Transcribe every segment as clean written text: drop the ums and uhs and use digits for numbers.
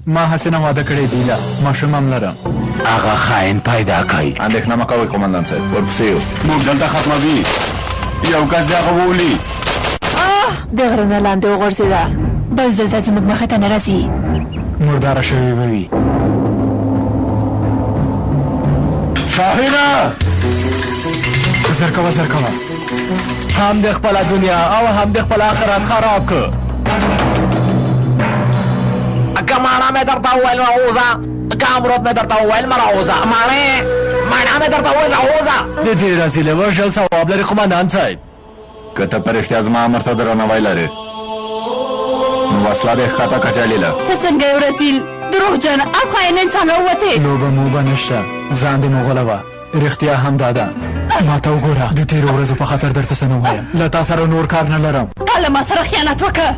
ما حسنه واده کړې دی لا ماشوم هم لرم. هغه خاين پیدا کړئ. اندېښنه مه کوئ قومندان صاحب، ورپسې یو. موږ دلته ختموي. یو کس د هغه وولي. د غره نه لاندې وغورځېده. بل ځل زموږ مخې ته نه راځي. مرداره شوې به وي. شاهینه زر کوه زر کوه. هم د خپله دنیا او هم د خپل آخرت خراب کړ. که ماڼه مې درته وویل راوځه، که امرود مې درته وویل مه راوځه. ماڼه مې درته وویل راوځه. د دې رسیلې وژل ثواب لري قومندان صاحب. که ته په رښتیا زما امر ته درناوی لرې نو وسله دې ښکته که جلیله. ته څنګه یو رسیل دروغجن او خاین انسان راووتې. لوبه موبه نشته، ځان دې مغوله وه. رښتیا هم دا ده. ما ته وګوره، د تېرو ورځو په خاطر درته څه نه ووایم. له تا سره نور کار نه لرم. تا له ما سره خیانت وکړه،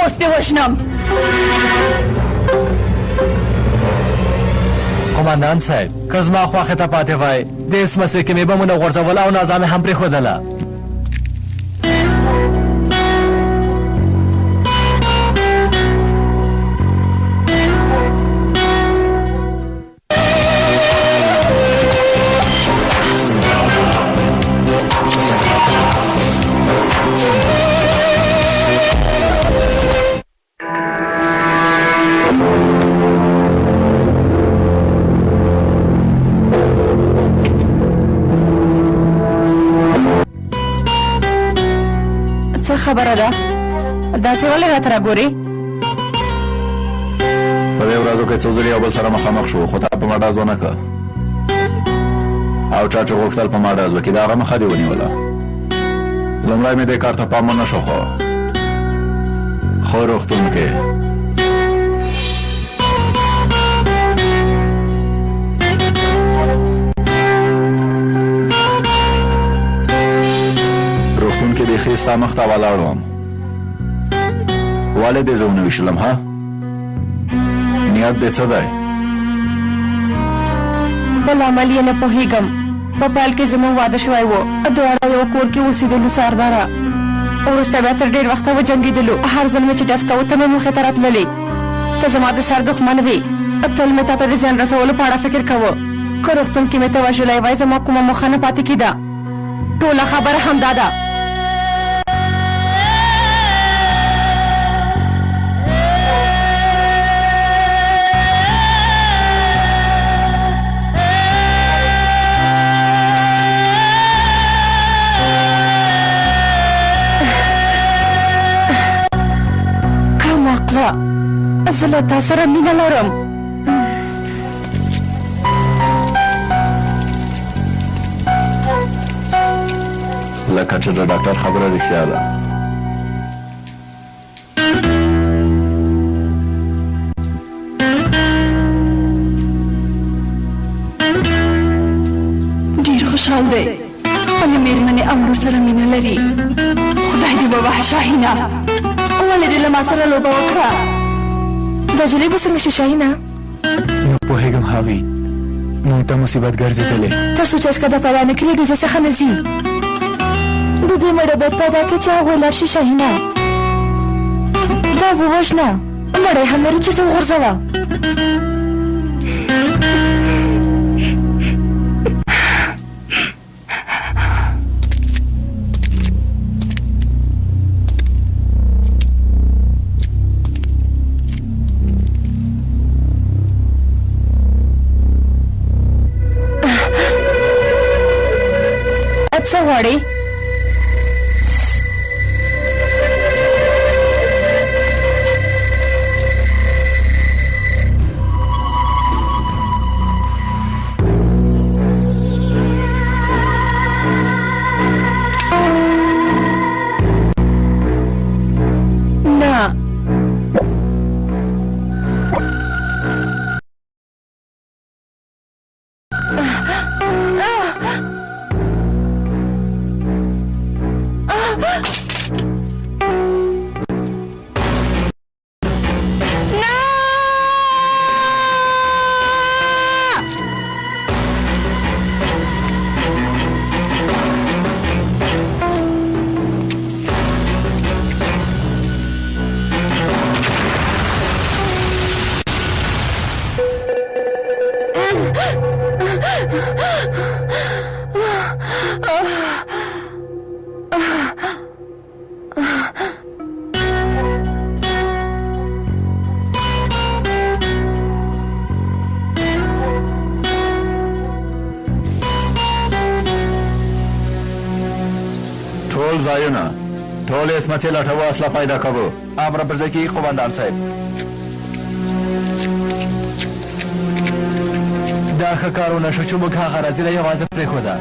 اوس دې وژنم. قومندان صاحب، که زما خواښې ته پاتې وای د اسمسې کې مې بمونه غورځول او نازا مې هم پرېښودله. څه خبره ده؟ داسې ولې راته راګورې؟ په دې ورځو کې څو ځلې یو بل سره مخامخ شو، خو تا په ما ډز ونه کړه. او چا چې غوښتل په ما ډز وکړي د هغه مخه دې ونیوله. لومړی مې دې کار ته پام ونه شو، خو روغتون کې بیخي ستا مخ ته ولاړ وم. ولې دې زه ونه ویشلم ها؟ نیت دې څه دی؟ بل عمل یې نه پوهېږم. په پیل کې زموږ واده شوی و، دواړه یو کور کې اوسېدلو سرداره. وروسته بیا تر ډېر وخته وجنګېدلو. هر ځل مې چې ډز کوه ته مې مخې ته راتللې. ته زما د سر دښمن وې. تل مې تا ته د زیان رسولو په اړه فکر کوه. که روغتون کې مې ته وژلی وای زما کومه موخه نه پاتې کېده. ټوله خبره همدا ده. زه له تا سره مینه لرم. لکه چې د ډاکټر خبره رښتیا ده. ډېر خوشحال دی. خپلې مېرمنې او لور سره مینه لري. خدای دې ووهه شاهینه، ولې دې له ما سره لوبه وکړه؟ دا جلۍ به څنګه شي شاهینه؟ نه پوهېږم هاوی، موږ ته مصیبت ګرځېدلی. تر څو چې اسکده پیدا نه کړي د ځای څخه نه ځي. د دې مړه باید پیدا کړي چې هغوی لاړ شي شاهینه. دا ووژنه، مړی هم لري چېرته وغورځوه. څه غواړې؟ ټول ځایونه ټول اسمڅې لټوو اصله پیدا کوو. امر پر ځای کې قومندان صاحب. دا ښه کارونه شو چې موږ هغه رازیله یوازې پرېښوده.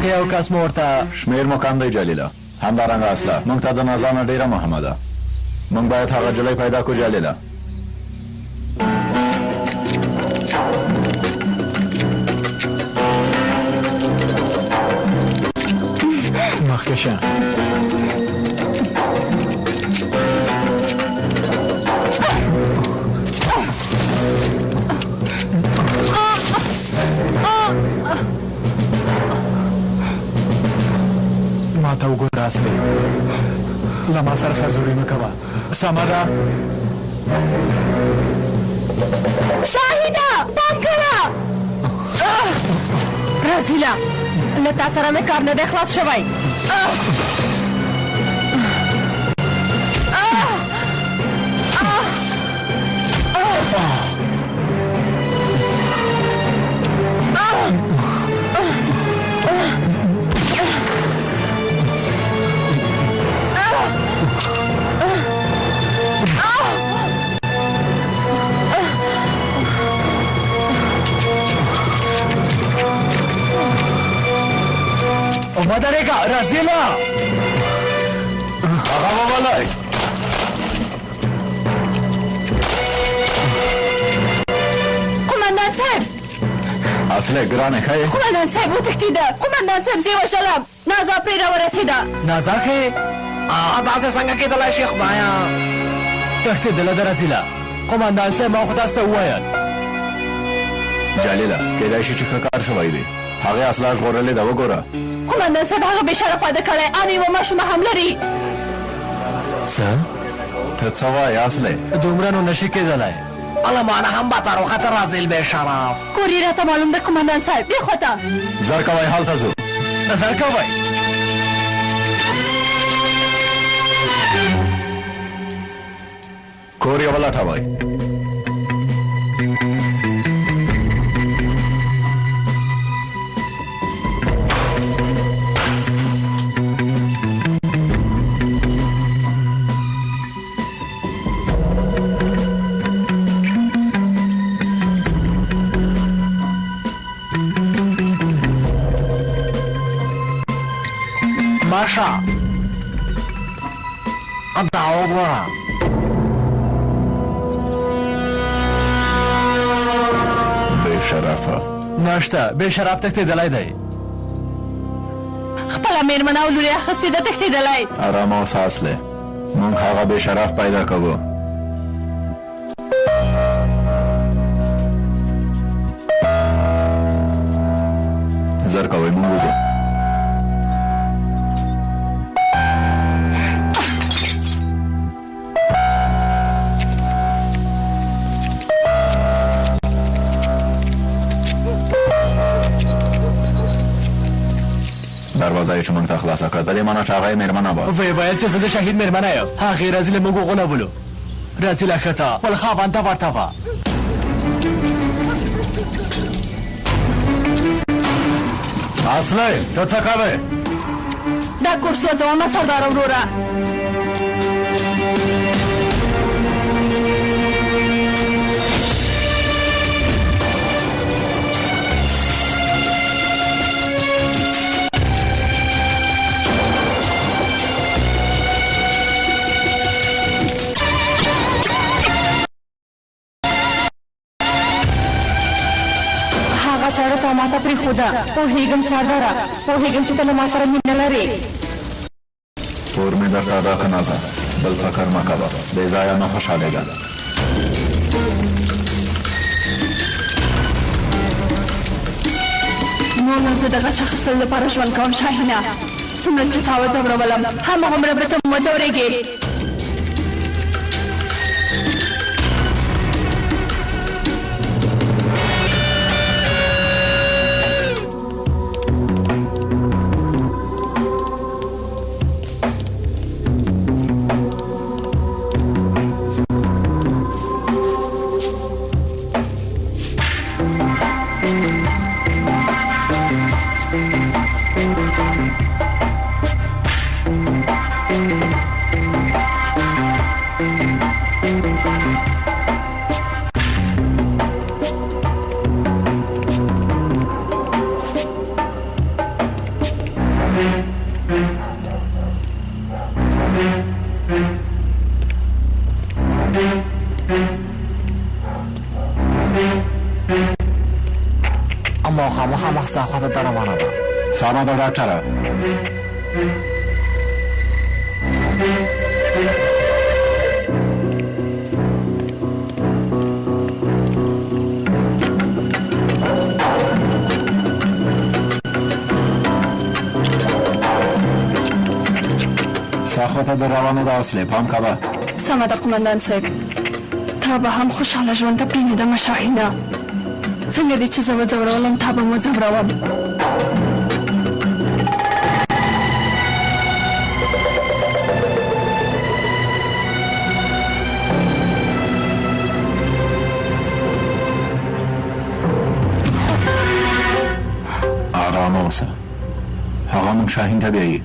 که یو کس مو ورته شمیر مو کم دی جلیله. همدارنګه اصله موږ ته د نظامه ډیره مهمه ده. موږ باید هغه جلی پیدا کړو جلیله. مخکې شه. ما ته وګوره اصلي، له ما سره سرزوري مه کوه. سمه ده؟ شاهده پام کړه. رازیله له تا سره مې کار نه دی خلاص شوی. ودرېږه رازیله. هغه وولئ. قومندان صاحب. اصله ګرانه ښه یې؟ قومندان صاحب وتښتېده. قومندان صاحب زه یې وشلم. نازا پرې راورسېده. نازا ښه یې؟ داسې څنګه کېدلی شي خدایه؟ تښتېدله ده رازیله. قومندان صاحب ما خو تاسو ته وویل. جلیله کېدای شي چې ښه کار شوی دی. هغې اصله ژغورلې ده وګوره. قومندان صاحب هغه بېشرف واده کړی. ان یوه ماشومه هم لري. څه؟ ته څه وایې اصلې؟ دومره نو نشي کېدلی. المانه هم بطر و خطر رازیل به شرف. کور یې راته معلوم دی قومندان صاحب. دې خوا ته زر کوئ هلته ځو. زر کوئ. کور یې ولټوئ. ماشا دا وګوره. بې شرفه نشته. بې شرف تښتېدلی دی. خپله مېرمنه او لور یې اخیستې ده تښتېدلی. ارامه اوسه اصلې. موږ هغه بې شرف پیدا کوو. زر کوئ موږ وځو. دروازه یې چې موږ ته خلاصه کړه. په دې معنی چې هغه یې مېرمنه وه. ویې ویل چې زه د شهید مېرمنه یم. هغې رازیله موږ وغولولو. رازیله ښځه خپل خاوند ته ورته وه. اصلې ته څه کوې؟ دا کور سوځومه سرداره وروره. چاړه تا ما ته پرېښوده. پوهېږم سرداره، پوهېږم چې ته له ما سره مینه لرې. کور مې درته راکه نازه. بل فکر مه کوه. بې ځایه نه خوشحالېږه. نور نو زه د غچ اخیستلو لپاره ژوند کوم شاهینه. څومره چې تا وځورولم هماغومره به ته وځورېږې. اما خامخا ستا خواته ته روانه ده. سمه ده ډاکټره. ستا خواته ده روانه ده اصلي، پام کوه. سمه ده قمندان صاحب، تا به هم خوشحاله ژوند ته پرېنږدمه شاهینه. څنګه دې چې زه وځورولم تا به م وځوروم. آرامه اوسه، هغه موږ شاهین ته بیایي.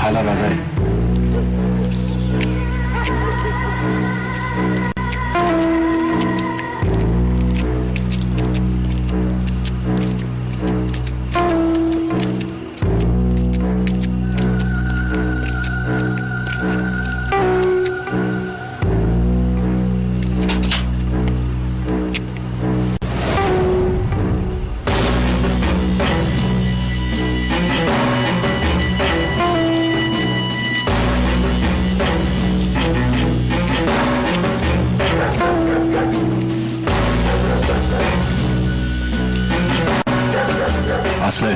حالا راځئ. اصله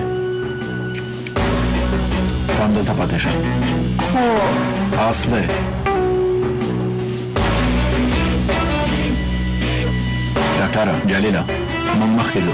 تام دلته پاتې شه. خو اصله ډاکټره جلیله موږ مخکې ځو.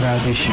را شي.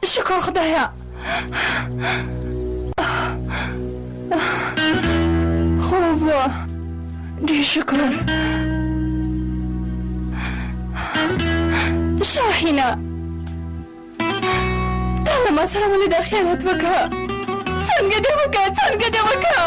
شکر خدایا. خوب ډېر شکر. شاهینه تا له ما سره ولې دا خیانت وکړه؟ څنګه دې وکړه؟ څنګه دې وکړه؟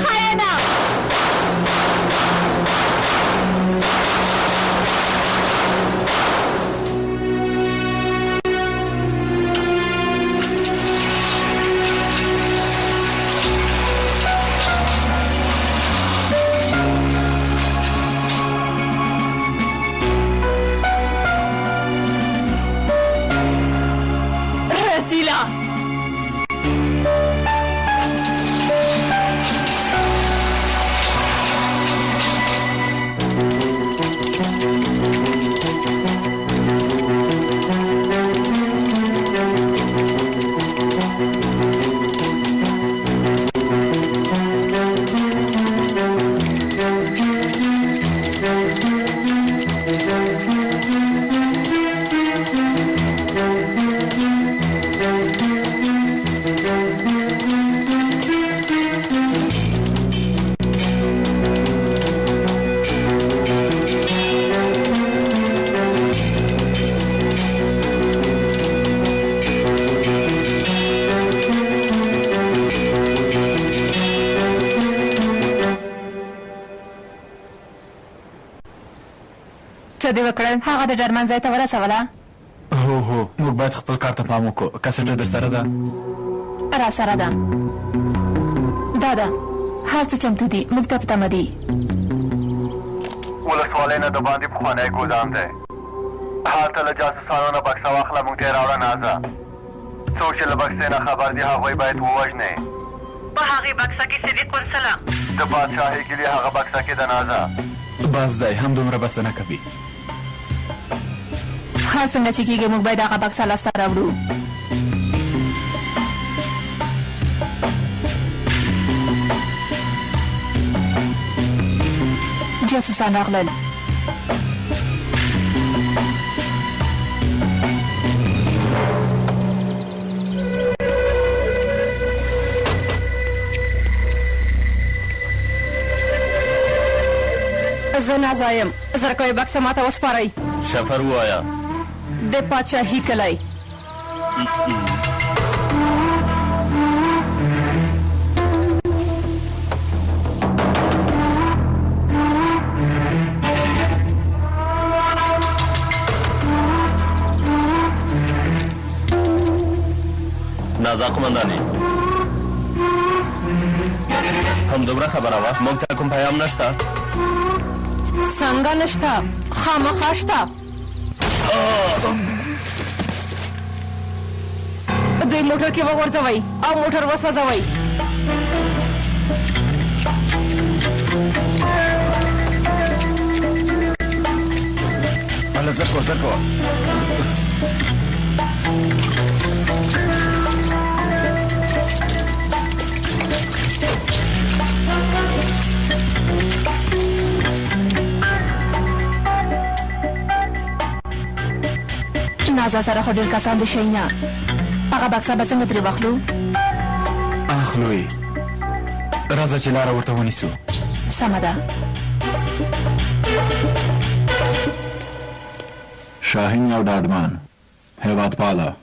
خاینه څه دې وکړل؟ هغه د ډرمن ځای ته ورسوله؟ هو موږ باید خپل کار ته پام وکړو. کسټه در سره ده؟ را سره ده. دا هر څه چمتو دي، موږ ته په تمه دي. ولسوالۍ نه د باندې پخوانی ګودام دی. هلته له جاسوسانو نه بکسه واخله، موږ ته یې راوړه نازه. څوک چې له بکسې نه خبر دي هغوی باید ووژنې. په هغې بکسه کې صدیق السلام د بادشاهۍ کلي هغه بکسه کې د نازه. بس دی، هم دومره بسته نه کوي. هر څنګه چې کېږي موږ باید هغه بکسه لاسته راوړو. جاسوسان راغلل. زه نازا یم. زرکوی بکسه ماته وسپارئ. شفر ووایه. د پادشاهي کلی. نازا قمندانې، همدومره خبره وه، موږ ته کوم پیام نشته؟ څنګه نشته؟ خامخا شته. دوی موټر کې وغورځوئ او موټر وسوځوئ. هله زه کوه نازا سره خو ډېر کسان د شي نه. هغه بکسه به څنګه ترې واخلو؟ اخلو یې. راځه چې لاره ورته ونیسو. سمه ده. شاهین یو ډاډمن، هیوادپاله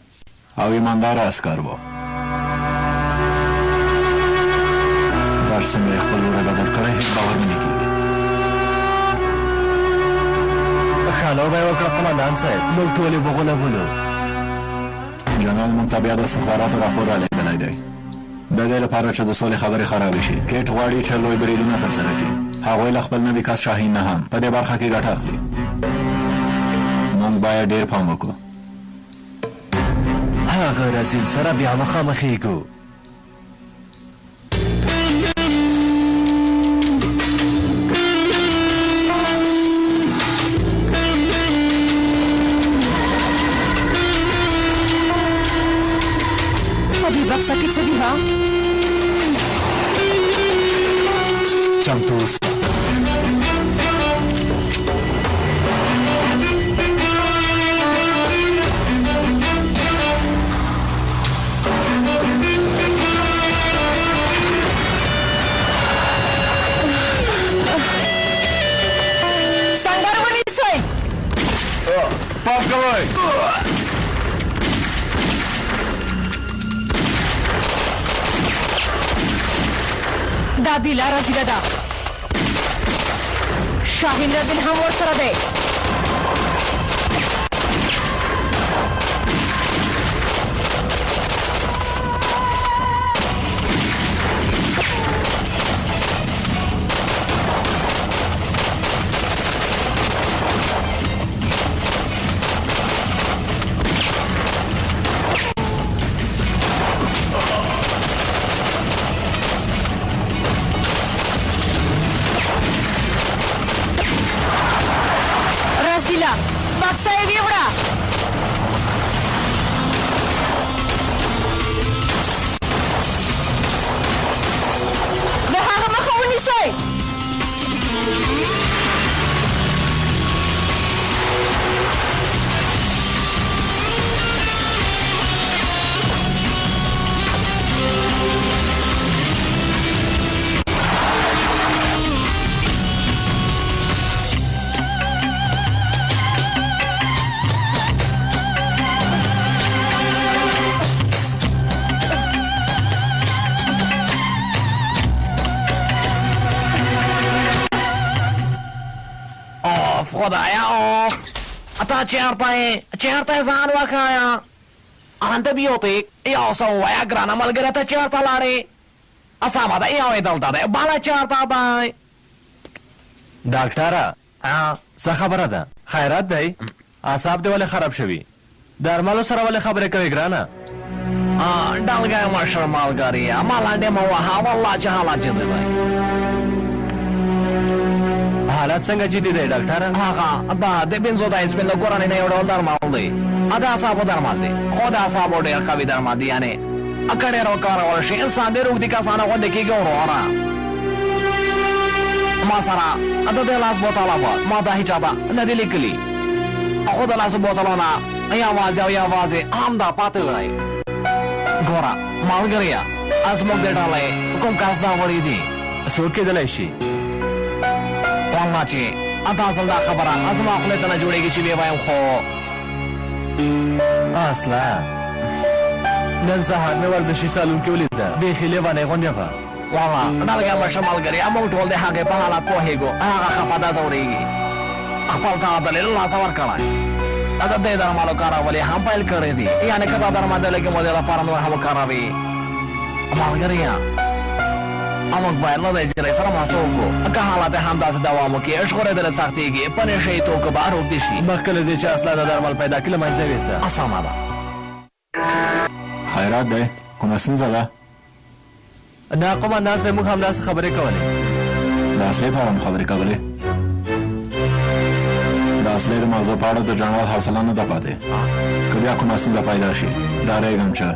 او ایمانداره عسکر و. در څنګه یې خپل وړی بدل کړی هېڅ باور نه کېږي. خالو به یې وکړه قمندان صاحب، موږ ټول یې وغولولو. جنرال موږ ته بیا د استخباراتو راپور رالیږلی دی د دې لپاره چې د سولې خبرې خرابې شي. کیټ غواړي چې لوی بریدونه ترسره کړي. هغوی له خپل نوي کس شاهین نه هم په دې برخه کې ګټه اخلي. موږ باید ډېر پام وکړو. هغه رزیل سره بیا مخامخېږو. بکسه کې څه دي ها؟ چمتو اوسه. سنګر ونیسئ. پام کوئ. دا دیلا رزیله ده شاهین رزیل هم ورسره دی بکسه یې ویوړه د هغه مخه ونیسئ خدایا اوف اتا چیرته ځان وکایا انته بیوتیک یو څه ووایه ګرانه ملګرې ته چیرته لاړې اسامه ده یو یې دلته دی بله چیرته دی ډاکټره څه خبره ده خیرات دی اعصاب دې ولې خراب شوي درملو سره ولې خبرې کوې ګرانه ډلګی مشر ملګرې ما لاندې مه وهه والله چې حالات جدي دی حالات څنګه جدي دی ډاکټره هغه دا د بنزوداینسپین له کورنۍ نه یو ډول درمل دی د اعصابو درمل دی خو د اعصابو ډېر قوي درمل دی یعنې که ډېر وکارول شي انسان ډېر اوږدې کسانه غوندې کېږي وروره ما سره د دې لاس بوتله وه ما دا هېچا به نه دي لیکلي خو د لاسو بوتلو نه یوازې او یوازې همدا پاتې دی ګوره ملګریه زموږ د ډلې کوم کس دا وړی دي څوک کېدلی شي والله چې دا اصل دا خبره زما خولې ته نه جوړېږي چې ویې وایم خو اصله نن سهار مې ورزشي سالون کې ولیده بیخي لیونۍ غوندې وه والله ډلګی مشر ملګري موږ ټول د هغې په حالت پوهېږو هغه خفه دا ځورېږي خپل ته دلیل لاسه ورکړی د دې درملو کارول یې هم پیل کړی دي یعنې که دا درمل د لږې مودې لپاره نور هم وکاروي ملګریه موږ باید له دې جرۍ سره محاسبه وکړو که حالات یې همداسې دوام وکړي ژغورېدل سختېږي په نشهیي توکو به روږدي شي مخکې له دې چې اصلا د درمل پیدا کړي له منځه یوسه سمه ده خیرات دی کومه ستونزه ده نه قومندان صاحب موږ همداسې خبرې کولې د اصلي په اړه مو خبرې کولې د اصلي د موضوع په اړه د جنرال حوصله نه ده پاتې که بیا کومه ستونزه پیدا شي ډارېږم چې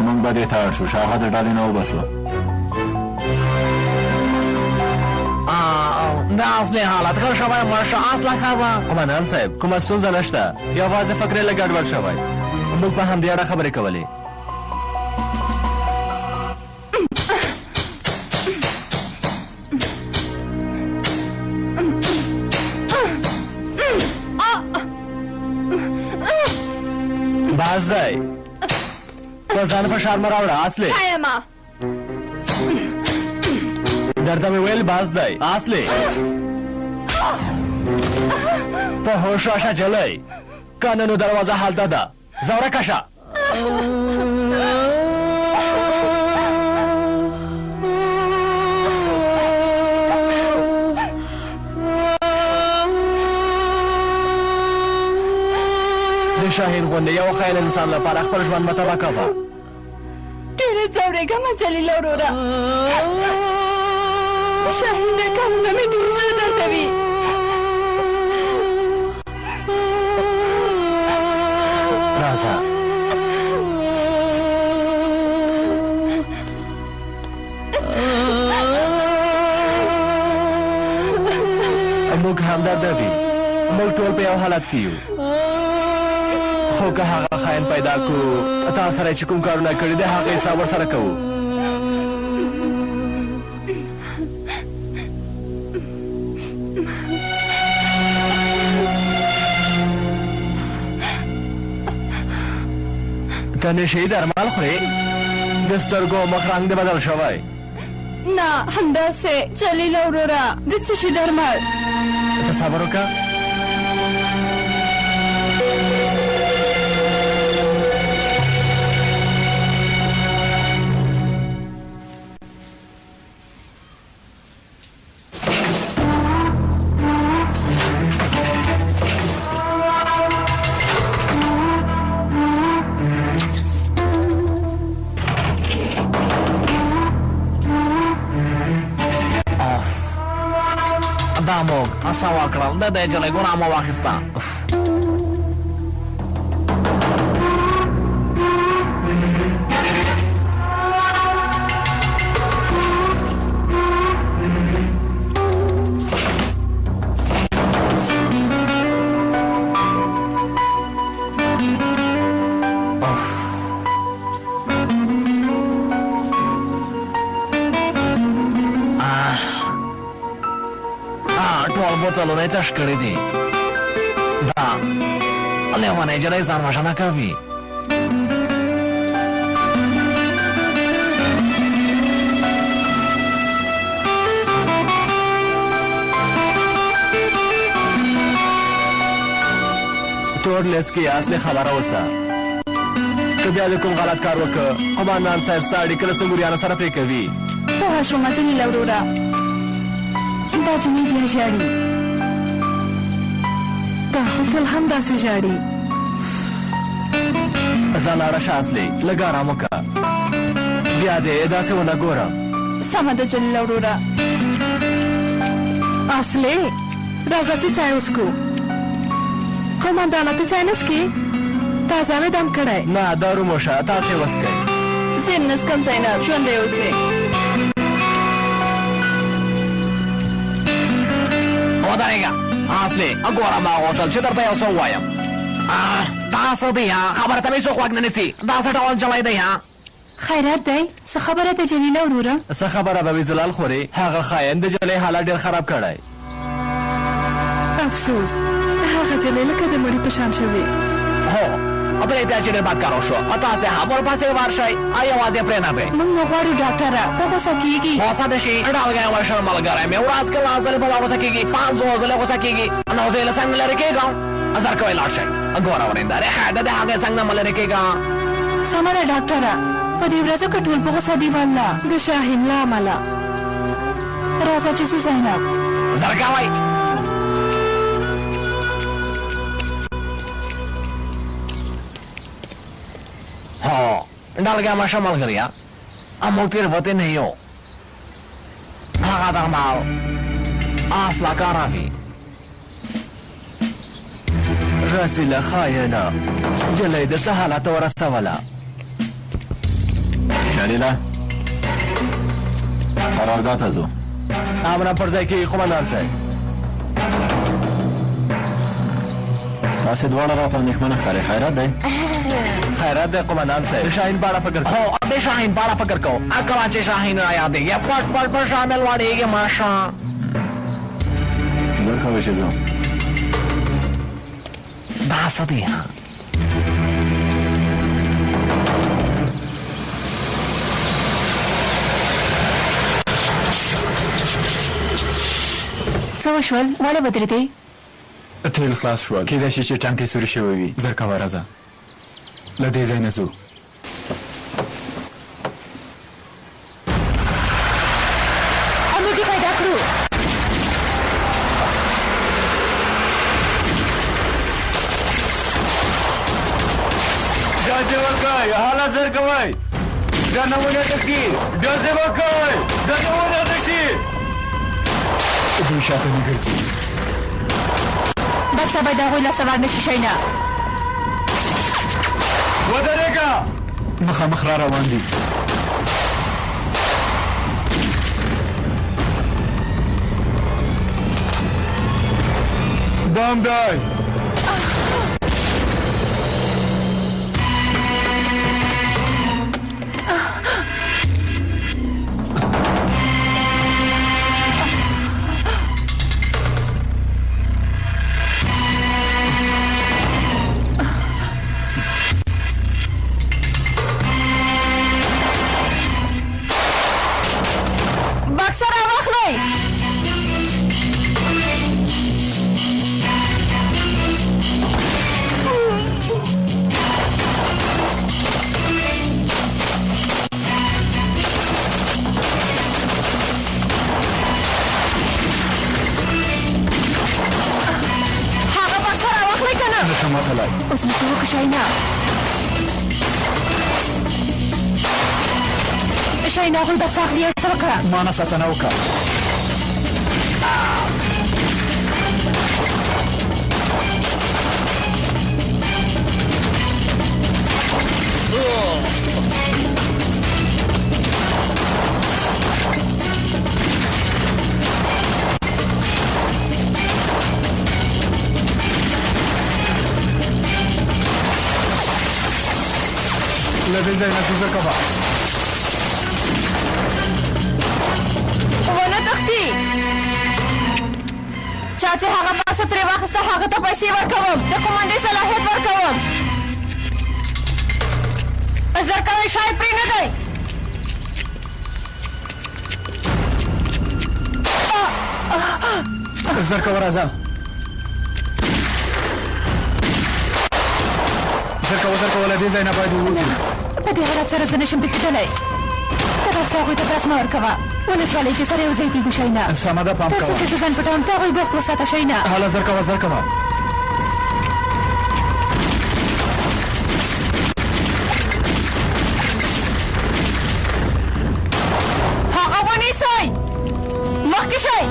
موږ به دې ته اړ شو چې هغه د ډلې نه وباسو دا اصلي حالت ښه شوی مرشه اصله ښه ده قومندان صاحب کومه ستونزه نشته یوازې فکرې لږ ګډوډ شوی موږ په همدې اړه خبرې کولې باز دی په ځان فشار مه راوړه اصلې درته مې ویل باز دی اصلې ته هوش راشه جلۍ که نه نو دروازه هلته ده ځه ورکه شه د شاهین غوندې یو خیال انسان لپاره خپل ژوند مه تباه کوه ډېره ځورېږم جلیله وروره د شاهین د کارونه مې ډېر زړه دردوي راځه موږ همدرده دي موږ ټول په یو حالت کې یو خو که هغه خاین پیدا کړو تا سره چې کوم کارونه کړي دي هغه حساب ورسره کوو ته نشهیي درمل خورې د سترګو مخ رنګ دې بدل شوی نه همداسې جلیله وروره د څه شي درمل ته صبر وکړه دا موږ اسا وکړل د دې جلې ګناه مو واخیسته بوتلونه یې تش کړي دي دا لیونۍ نجلۍ ځان وژنه کوي تور لیس کې اصلي خبره اوسه که بیا د کوم غلط کار وکړه قماندان صاحب ستا اړیکه له سنګوریانو سره پرې کوي پوهه شومه جلیله وروره دا جنۍ بیا ژاړي دا خو تل همداسې ژاړي ځان لاړه شه اصلي لږ ارام وکړه بیا دې داسې ونه ګورم سمه ده جلیله وروره اصلي راځه چې چای وڅښو قمندانه ته چای نه څښې تازه مې دم کړی نه دارو موشه تاسې وڅښئ زه یې نه څښم زینب ژوندی اوسې ودرېږه اصلي ګوره ما غوښتل چې درته یو څه ووایم دا څه دی خبره ته مې څوک غوږ نه نیسي دا څه ډول نجلۍ دی خیرات دی څه خبره ده جلیله وروره څه خبره به وي زلال خورې هغه خاین د جلۍ حالت ډېر خراب کړی افسوس هغه جلۍ لکه د مړي په شان شوې هو برېتیا چې ډېر بد کار وشو تاسې هم ورپسې ورشئ یوازې پرېنږدئ موږ نه غواړو ډاکټره په غوسه کېږي غوسه دې شي ډالګی وشر ملګری مې ورځ کې لس ځلې په ما غوسه کېږي 500 ځلې غوسه کېږي نو زه یې له څنګ نه لرې کېږم زر کوئ لاړ شئ ګوره ورېندارې خیر ده د هغې څنګ نه مه لرې کېږه سمه ده ډاکټره په دې ورځو کې ټول په غوسه دي والله د شاهین له امله راځه چې ځو زینب زر کوئ هو ډالګی مشه ملګريه موږ تېروتې نه یو هغه درمل اصله کاره وي رسیله خاینه جلۍ د څه حالت ورسوله جلیله قرارګاه ته ځو امره پر ځای کې قمندان صاحب تاسې دواړه راته اندېښمنه ښکارئ خیرات دی خیرات دی قمندان صاحب د شاهین په اړه فکر کوو هو د شاهین په اړه فکر کوو کله چې شاهین را یادېږي پټ پټ په شامل وړېږي ماشه زر کوئ چې ځو دا څه دی څه وشول ولې ودرېدې تیل خلاص شول کېدای شي چې ټانکۍ سوري شوی وي زر کوه راځه له دې ځای نه ځو اموجي پیدا کړو ډزې وکئ حالت زر کوئ ډنه ونډکي ډزې وکئ ډنه ونډکي دوی شاته نه ګرځي بس سبا د هغوی لاسته ور نه شي شی نه ودرېږه مخامخ را روان دي دام دی بکسه ماتلی. اوس نو څه وکړو شاهینه؟ شاهینه هغوی بکسه اخلي او څه وکړه؟ ما نه ساتنه وکړه. له دې ځای نه کوزه کوه. ونه تښتي. چا چې هغه بکسه ترې واخیسته هغه ته پیسې ورکوم، د قومندې صلاحیت ورکوم. زر کوئ شاید پرې نه دی. زر کوه راځه. زر کوه له دې ځای نه باید ووځو. په دې حالت سره زه نشم دلته تللی. ته بکسه هغوی ته داس مه ورکوه. ولسوالۍ کې سره یو ځای کېږو شاهینه. سمه ده پام تر څو کوه. چې زه ځان پټوم ته هغوی بوخت وساته شاهینه. هله زر کوه زر کوه. هغه ونیسئ. مخکې شئ.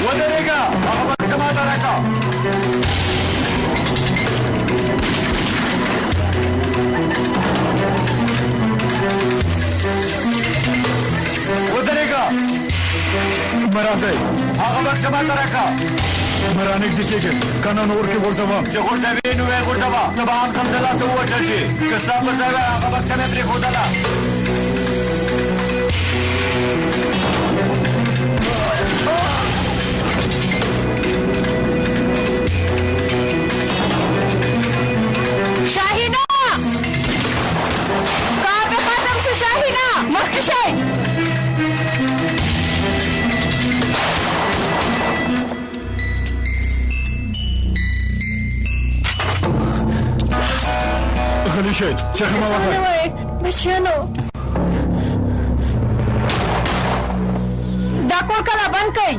ودرېږه هغه بکسه ماته راکړه. ودرېږه مه راځئ. هغه بکسه ماته راکړه. مه رانږدې کېږئ که نه نور کې غورځوم. چې غورځوې نو یې غورځوه. ته به هم سمدلاسه ووژل شي. که ستا پر ځای وای هغه بکسه مې پرېښودله. شاهینه کار مې ختم شو. شاهینه مخکې شئ. غلی شئ. چغې مه وهئ. بچیانو دا کور کله بند کئ.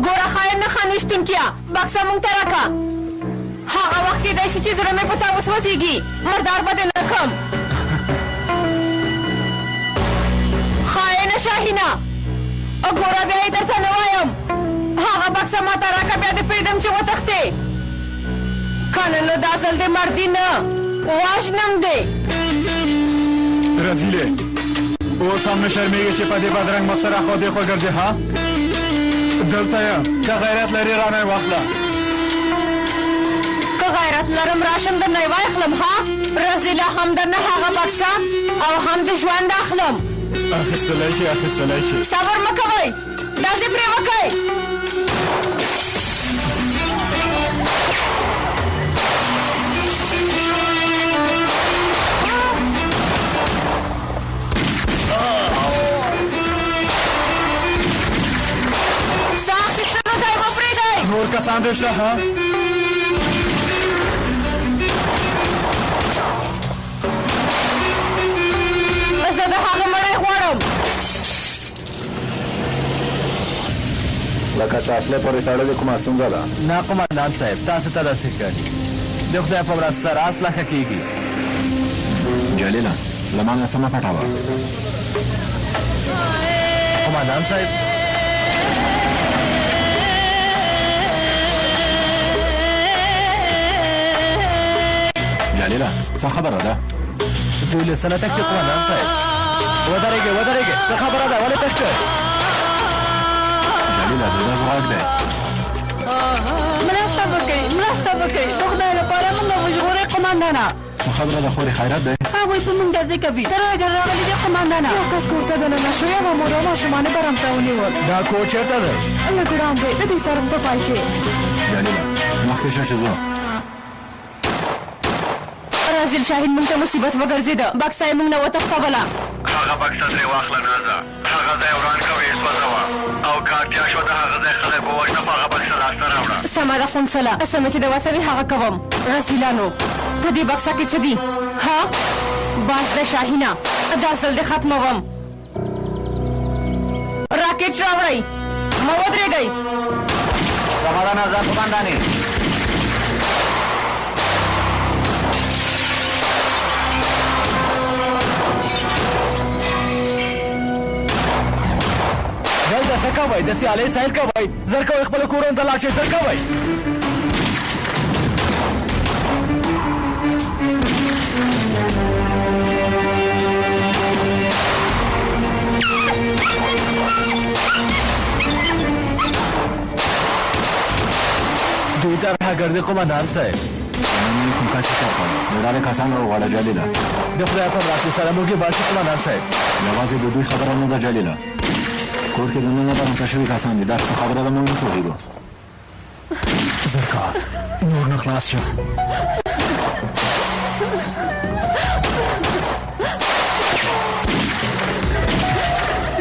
ګوره خاین نه خانیشتونکیا بکسه مونږ ته راکړه. هغه وخت کېدی شي چې زړه مې په تا وسوځېږي. مردار به دې نه کړم. خاینه شاهینه ګوره بیا یې درته نه وایم. هغه بکسه ماته راکړه بیا دې پرېږدم چې وتښتې. که نه نو دا ځل دې مردي نه وژنم دې. رزیلې اوس هم نه شرمېږې چې په دې بدرنګ مخ سره خوا دېخوا ګرځې ها؟ دلته یم که غیرت لرې رانه یې واخله. که غیرت لرم راشم درنه یې واخلم ها؟ رزیله هم درنه هغه بکسه او هم د ژوند اخلم. اخیستلی شي اخیستلی شي. صبر مه کوئ. داسې پرې وکئ. سا اخیستلو ځای مه پرېږدئ. نور کسان دې شته ها؟ زه د هغه مړی غواړم. لکه چې اصلي پورې تړلې کومه ستونزه ده؟ نه قومندان صاحب تاسو ته داسې ښکاري. د خدای په مرسته سره اصله ښه کېږي. جلیله له ما نه څه مه پټوه. قومندان صاحب جلیله څه خبره ده؟ دوی له سنه تښتي قومندان صاحب. ودرېږئ ودرېږئ. څه خبره ده ولې تښتئ؟ جلیله د ورځ غږ دی. مرسته وکړئ مرسته وکړئ. د خدای لپاره موږ وژغورئ قومندانه. څه خبره ده خورې خیرات دی؟ هغوی په موږ ډزې کوي. تر هغه راغلي دي قومندانه. یو کس کور ته دننه شو. یوه مور او ماشومانه برم ته ونیول. دا کور چېرته دی؟ لږ وړاندې د دې سړک په پای کې. جلیله مخکې شه چې ځو. فاضل شاهین موږ ته مصیبت وګرځېده بکسه یې موږ نه وتښتوله هغه بکسه ترې واخله نازه هغه ځای وران کوې سوځوه او که اړتیا شوه د هغه ځای خلک ووژنه په هغه بکسه لاسته راوړه سمه ده قونسله سمه چې د وسوي هغه کوم رسیلانو په دې بکسه کې څه دي ها باز د شاهینه دا ځل دې ختموم راکټ راوړئ مه ودرېږئ سمه ده نازه قومندانې دلته څه کوئ د سیالۍ سیل کوئ زر کوئ خپلو کورونو ته لاړ شئ زر کوئ دوی طرحه ګرځي قومندان صاحب کوم کس حساب کوي د ډالې کسانو وغواړه جلیله د خدای په مرستې سره موږ یې باسي قومندان صاحب یوازې د دوی خبره نه ده جلیله کور کې دننه برمته شوي کسان دي دا څه خبره ده موږ نه پوهېږو زرکا نور نه خلاص شه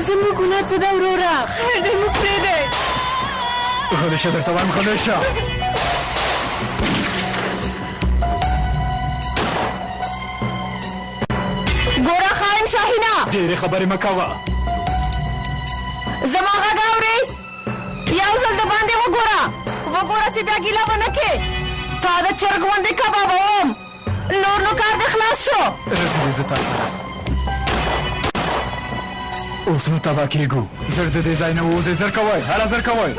زموږ ګناه څه ده وروره خیر دی موږ پرېږدئ غلی شه درته وایم غلی شه ګوره خاین شاهینه ډېرې خبرې مه کوه زما غږ اورې یو ځل د باندې وګوره چې بیا ګیله به نه کې تا د چرګ غوندې کبابوم نور نو کار دې خلاص شو رسېدې زه تا سره اوس نو تباه کېږو زر د دې ځای نه ووځئ زر کوئ هله زر کوئ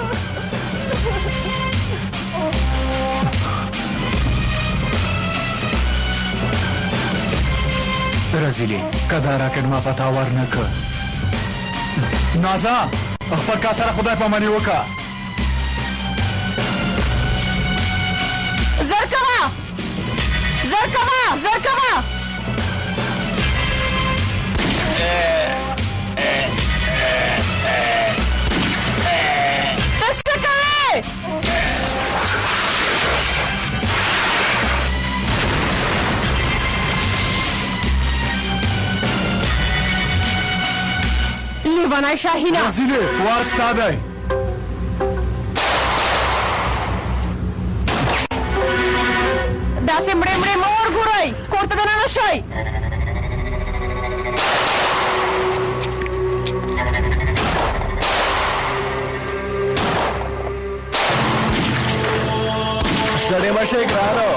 رزیلې که دا راکټ ما پتا ورنه که نازه خپل کار سره خدای پاماني وکړه زر کوه ته څه کوې لیوانی شاهینه رزیلې وار ستا دی داسې مړې مه ورګورئ کور ته دننه شئ ستړې مه شئ ګرانو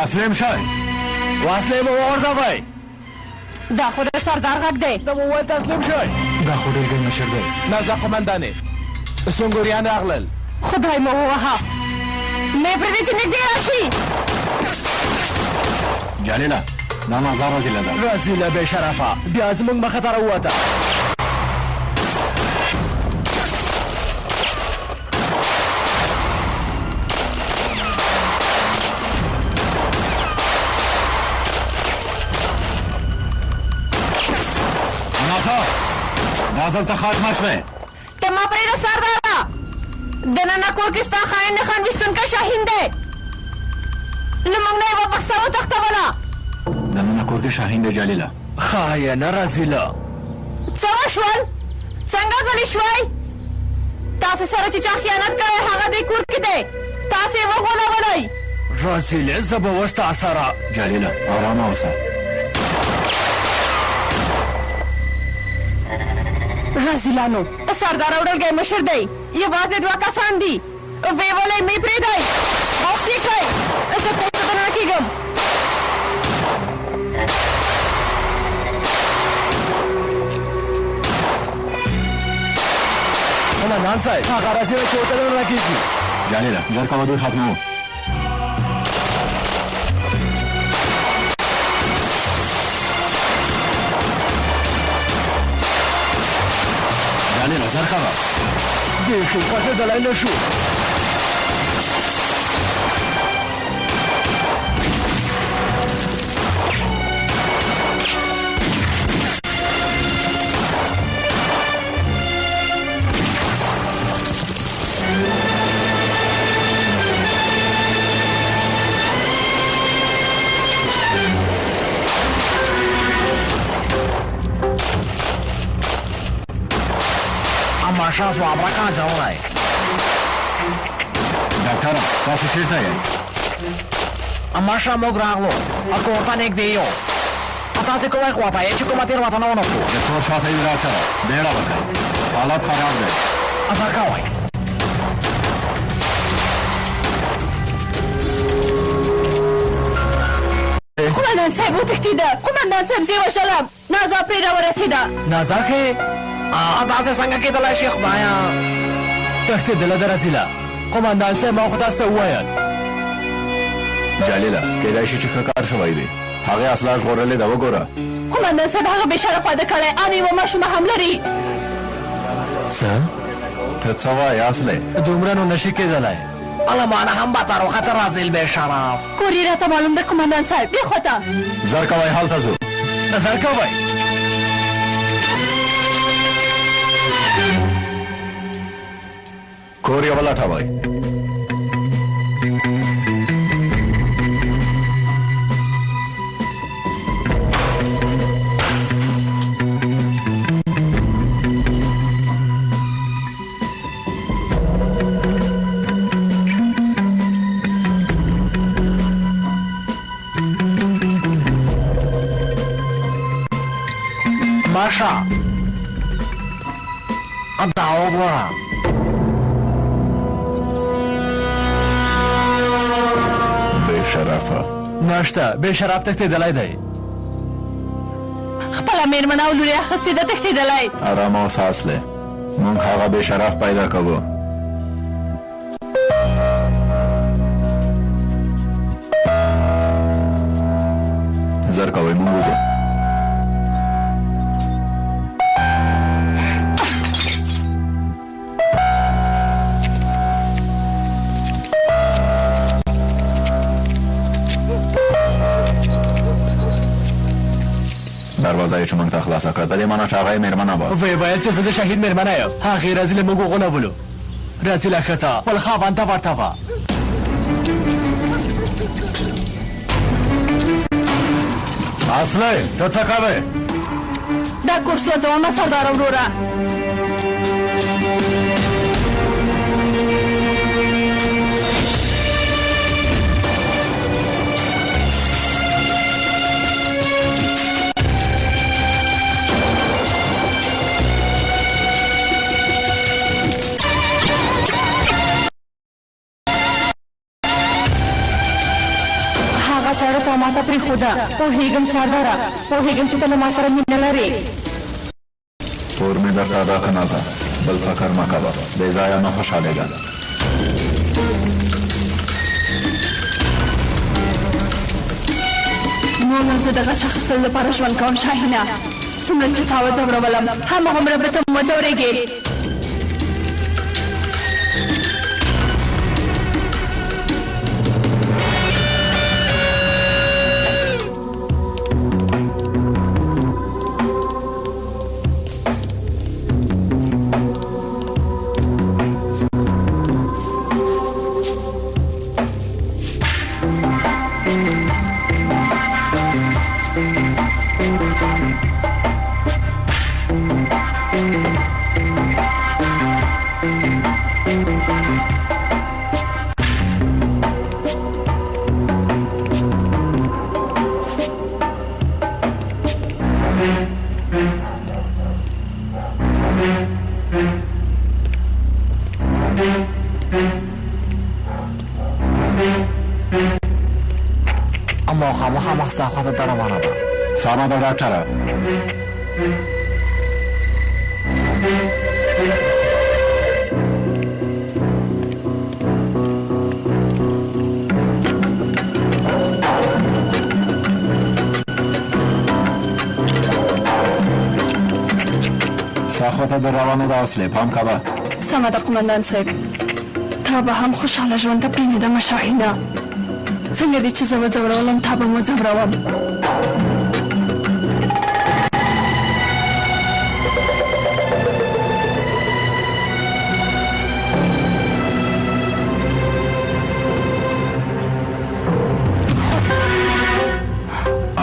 تسلیم شئ وسلې مو وغورځوئ دا خو د سردار غږ دی د مو وویل تسلیم شئ دا خو ډېر ګڼ مشر دی نازه قومندانې سنګوریان راغلل خدای مو ووهه مې پرېږدې چې نږدې راشي جلیله دا نازه رزیله ده رزیله بې شرفه بیا زموږ مخه ته راووته دا دلته خاتمه شوې ته ما پرېږده سرداره دننه کور کې ستا خاین نښان ویشتونکی شاهین دی له موږ نه یوه بکسه وتښتوله دننه کور کې شاهین دی جلیله خاینه رزیله څه وشول څنګه غلی شوئ تاسې سره چې چا خیانت کړی هغه دې کور کې دی تاسې یې وغولولئ رزیلې زه به اوس تا سره جلیله ارامه اوسه رازیلانو سردار اوډلګی مشر دی یوازې 2 کسان دي ویې ولئ مې پرېږدئ بس یې کړئ زه کور ته دننه کېږم قومندان صاحب هغه رزیله چې ورته دننه کېږي جلیله زر کوه دوی ختموو جلیله زر کوه بیخي خوځېدلی نه شو ماشا سوابره کان چاونای ډاکټر تاسو چیرته یې ماشا موږ راغلو کور ته نږدې یو تاسې کومه خواته یې چې کومه تېروتنه ونه کړو د کور شاته یې راچره بیړه وکړئ حالت خراب دی اثر کوئ قومندان صاحب وتښتېده قومندان صاحب زه یې وشلم نازا پرې راورسېده نازا کې داسې څنګه کېدلی شي خدایه تښتېدله د رزیله قومندان صاحب ما خو تاسو ته وویل جلیله کیدای شي چې ښه کار شوی دی هغې اسلحه ژغورلې ده وګوره قومندان صاحب هغه بې شرف واده کړی ان یوه ماشومه هم لري څه ته څه وایې اصلې دومره نو نشي کېدلی المانه هم بدتر و خطر رازیل به شرف کور یې راته معلوم دی قومندان صاحب دې خوا ته زر کوئ هلته ځو نظر کوئ کور یې ولټوئ ماشا دا وګوره بې شرفه نشته بې شرف تښتېدلی دی خپله مېرمنه او لور یې اخیستې ده تښتېدلی ارامه اوسه اصلې موږ هغه بې شرف پیدا کوو زر کوئ موږ وځو دروازه یې چې موږ ته خلاصه کړه د دې معنا چې هغه یې مېرمنه وه ویې ویل چې زه د شهید مېرمنه یم هغې رزیله موږ وغولولو رزیله ښځه خپل خاوند ته ورته وه اصلې ته څه کوې دا کور سوځومه سرداره وروره چاړه تا ماته پرېښوده پوهېږم سرداره پوهېږم چې ته له ما سره مینه لرې پور مې درته ادا که نازه بل فکر مه کوه بې ځایه نه خوشحالېږه نور نو زه د غچ اخیستلو لپاره ژوند کوم شاهینه څومره چې تا وځورولم هماغومره به ته م وځورېږې اما خامخا ستا خواته ته روانه ده سمه ده ډاکټره ستا خواته ده روانه ده اصلې پام کوه سمه ده قومندان صاحب تا به هم خوشحاله ژوند ته پرېنږدمه شاهینه څنګه دې چې زه وځورولم تا به م وځوروم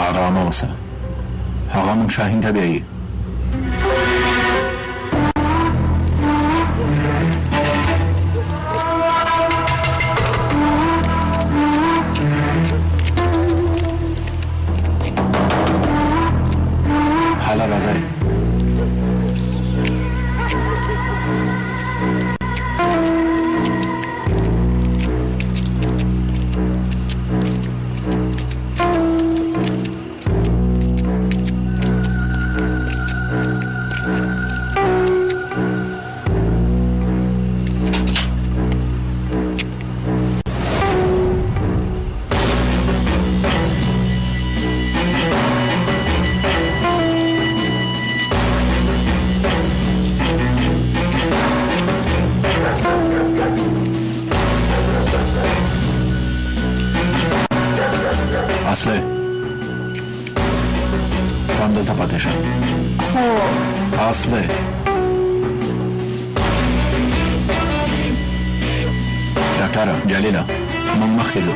آرامه اوسه هغه موږ شاهین ته بیایي اصله ته هم دلته پاتې شه خو اصله ډاکټره جلیله موږ مخکې ځو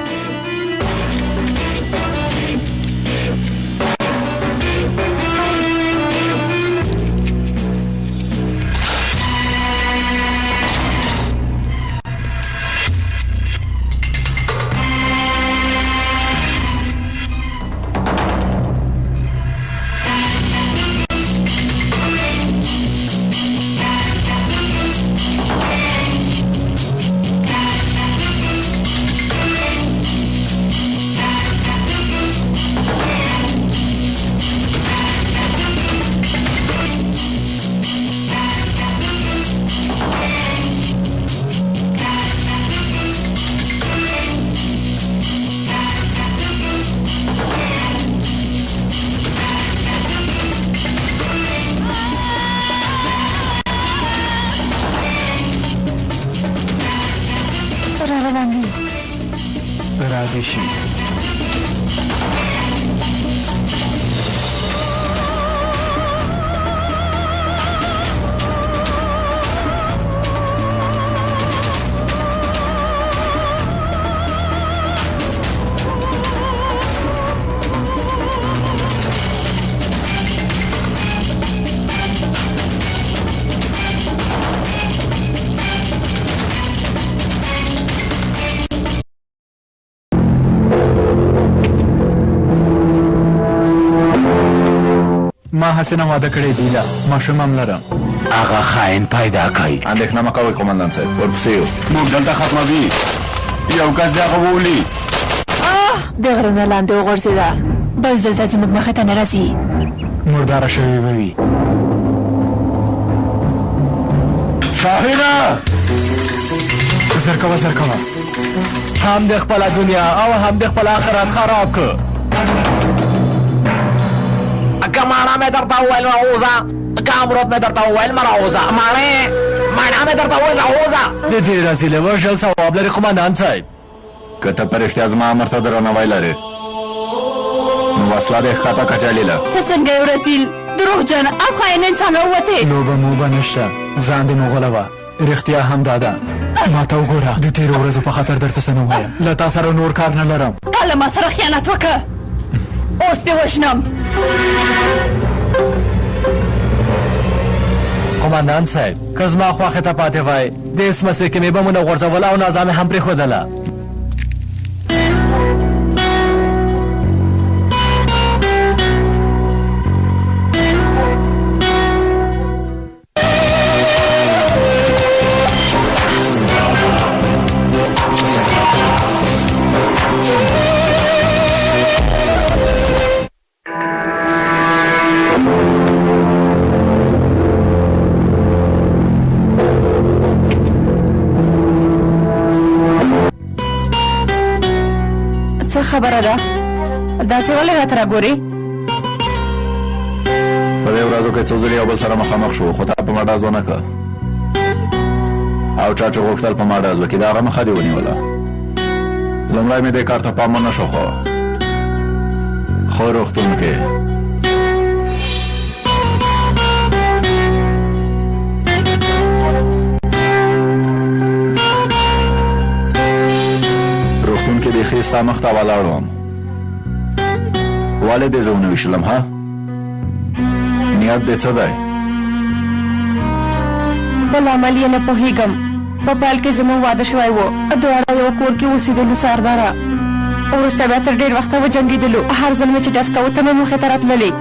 شي ما حسنه واده کړې دی لا ماشوم هم لرم هغه خاين پیدا کړي اندېښنه مه کوئ قومندان صاحب ورپسې یو موږ دلته ختموي یو کس د هغه وولي د غرونه لاندې وغورځېده بل دلته زموږ مخې ته نه راځي مرداره شوې به وي شاهینه زر کوه زر کوه هم د خپله دنیا او هم د خپل آخرت خراب که که مانا مې درته وویل راوځه که امرود مې درته وویل مه راوځه مانا مې درته وویل راوځه د دې رزیلې وژل ثواب لري قومندان صاحب که ته په رښتیا زما امر ته درناوی لرې نو وسله دې ښکته که جلیله ته څنګه یو رسیل دروغجن او خاین انسان راووتې لوبه موبه نشته ځان دې مغوله وه رښتیا هم دا ده ما ته وګوره د تېرو ورځو په خاطر درته څه نه ووایم له تا سره نور کار نه لرم تا له ما سره خیانت وکړه اوس دې وژنم قومندان صاحب که زما خواښې ته پاتې وای د اسمسې کې مې بمونه غورځول او نازا مې هم پرېښودله څه خبره ده داسې ولې راته راګورې په دې ورځو کې څو ځلې یو بل سره مخامخ شو خو تا په مډاز ونه که او چا چې غوښتل په مډاز وکړي د هغه مخه دې ونیوله لومړی مې دې کار ته پام ونه شو خو روغتون کې کې بیخي ستا مخ ته ولاړ وم ولې دې زه ونه ویشلم ها نیت دې څه دی بل عمل یې نه پوهېږم په پیل کې زموږ واده شوی و دواړه یو کور کې اوسېدلو سرداره وروسته بیا تر ډېر وخته وجنګېدلو هر ځل مې چې ډز کوه ته مې مخې ته راتللې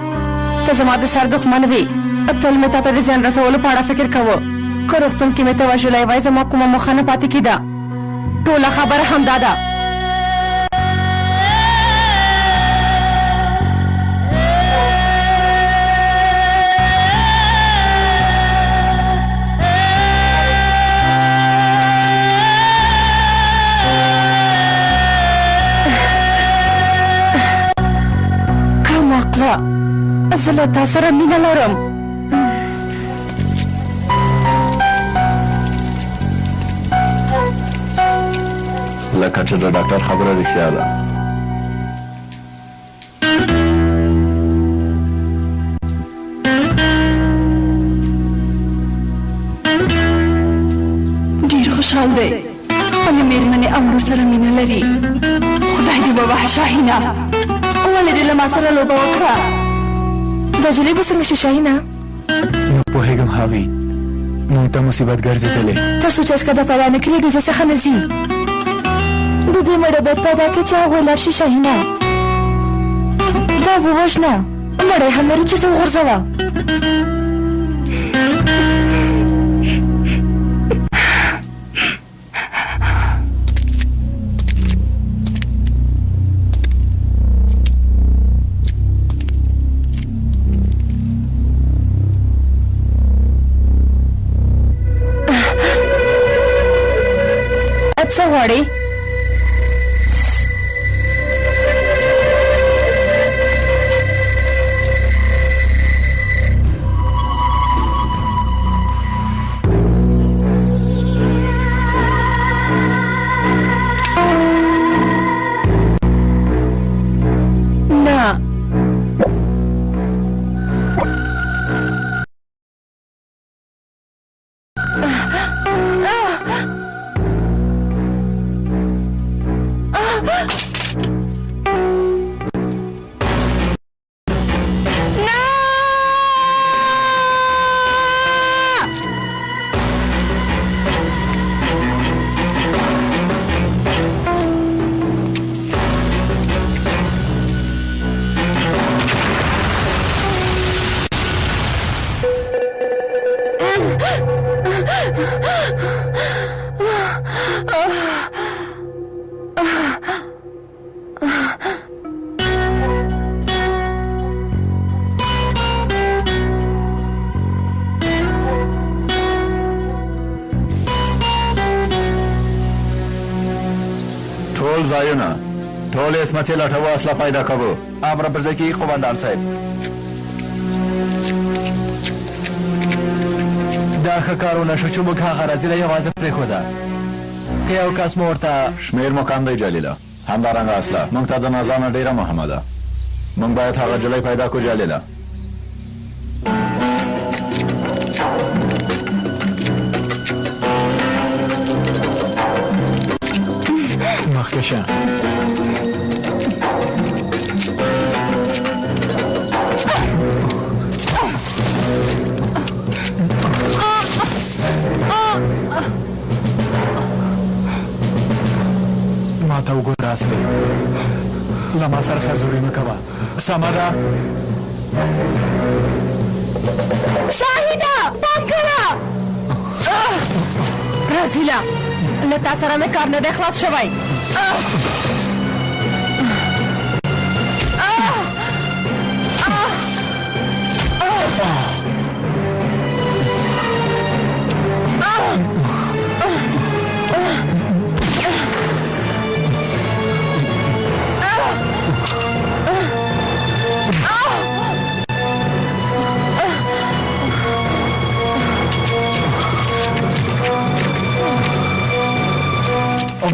ته زما د سر دښمن وې تل مې تا ته د زیان رسولو په اړه فکر کوه که روغتون کې مې ته وژلی وای زما کومه موخه نه پاتې کېده ټوله خبره همدا ده زه له تا سره مینه لرم لکه چې د ډاکټر خبره رښتیا ده خوشحال دی خپلې مېرمنې او لور سره مینه لري. خدای دې ووهه شاهینه، ولې دې له ما سره لوبه وکړه؟ دا جلۍ به څنګه شي شاهینه؟ نه پوهېږم هاوي، موږ ته مصیبت ګرځېدلی. تر څو چې اسکه دا پیدا نه کړي ګیزه څخه نه ځي. د دې مړه باید پیدا کړي چې هغوی لاړ شي شاهینه. دا ووژنه، مړی هم لري چېرته وغورځوه. څه غواړې؟ ټول ځایونه ټول اسمڅې لټوو، اصله پیدا کوو. امر پر ځای کې قومندان صاحب. دا ښه کارونه شو چې موږ هغه راځي له یوازې پرېښوده. که یو کس مو ورته شمېر مو کم دی جلیله، همدارنګه اصله موږ ته د نظر نه ډېره مهمه ده. موږ باید هغه جلۍ پیدا کړو جلیله. مخکې شه. ما ته وګوره اصلي، له ما سره سرزوري مه کوه. سمه ده؟ شاهینه پام کوه. رزیله، له تا سره مې کار نه دی خلاص شوی.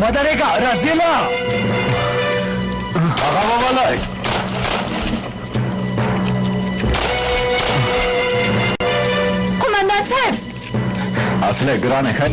ودرېږه رزیله، هغه وولئ. قومندان صاحب، اصله ګرانه ښه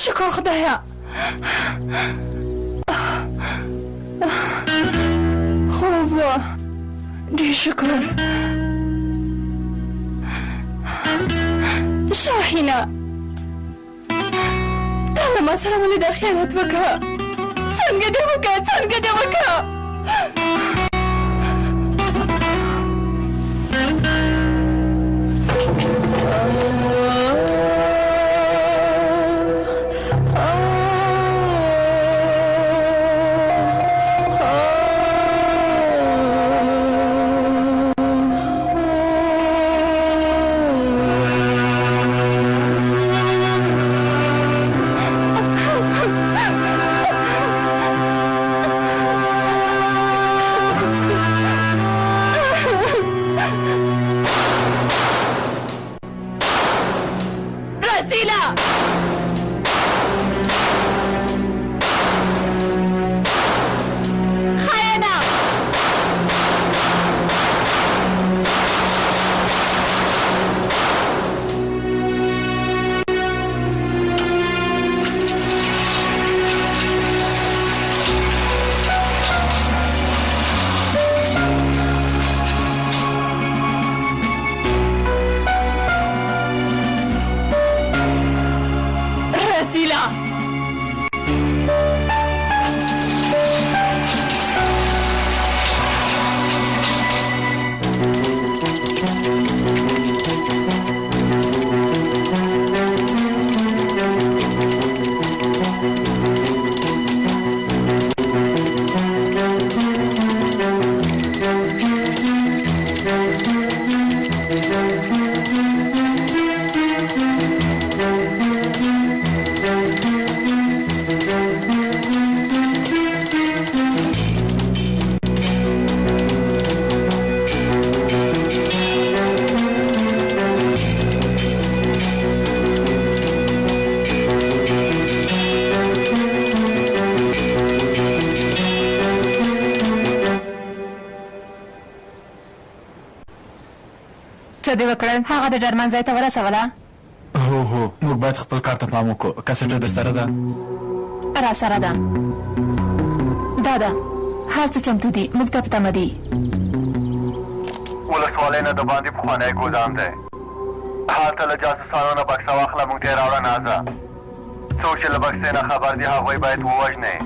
شکر خدایا. خوب و ډېر شکر. شاهینه، تا له ما سره ولې دا خیانت وکړه؟ څنګه دې وکړه؟ څنګه دې وکړه؟ څه دې وکړل؟ هغه د ډرمن ځای ته ورسوله؟ هو موږ باید خپل کار ته پام وکړو. کسټه در سره ده؟ را سره ده. دا هر څه چمتو دي، موږ ته په تمه دي. ولسوالۍ نه د باندې پخوانی ګودام دی. هلته له جاسوسانو نه بکسه واخله، موږ ته یې راوړه نازه. څوک چې له بکسې نه خبر دي هغوی باید ووژنې.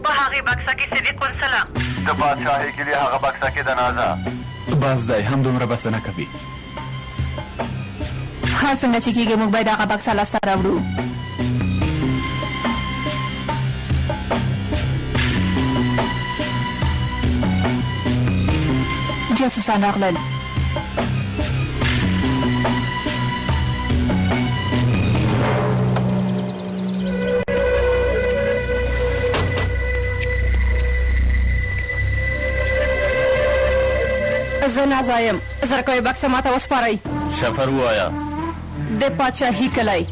په هغې بکسه کې صدیق ورسله د بادشاهي کلي هغه بکسه کې د نازه. بس دی، هم دومره بس نه کوي. هر څنګه چې کېږي موږ باید هغه بکسه لاسته راوړو. جاسوسان راغلل. زه نازا یم. زرکوی بکسه ماته وسپارئ. شفر ووایه. د پادشاهي کلی.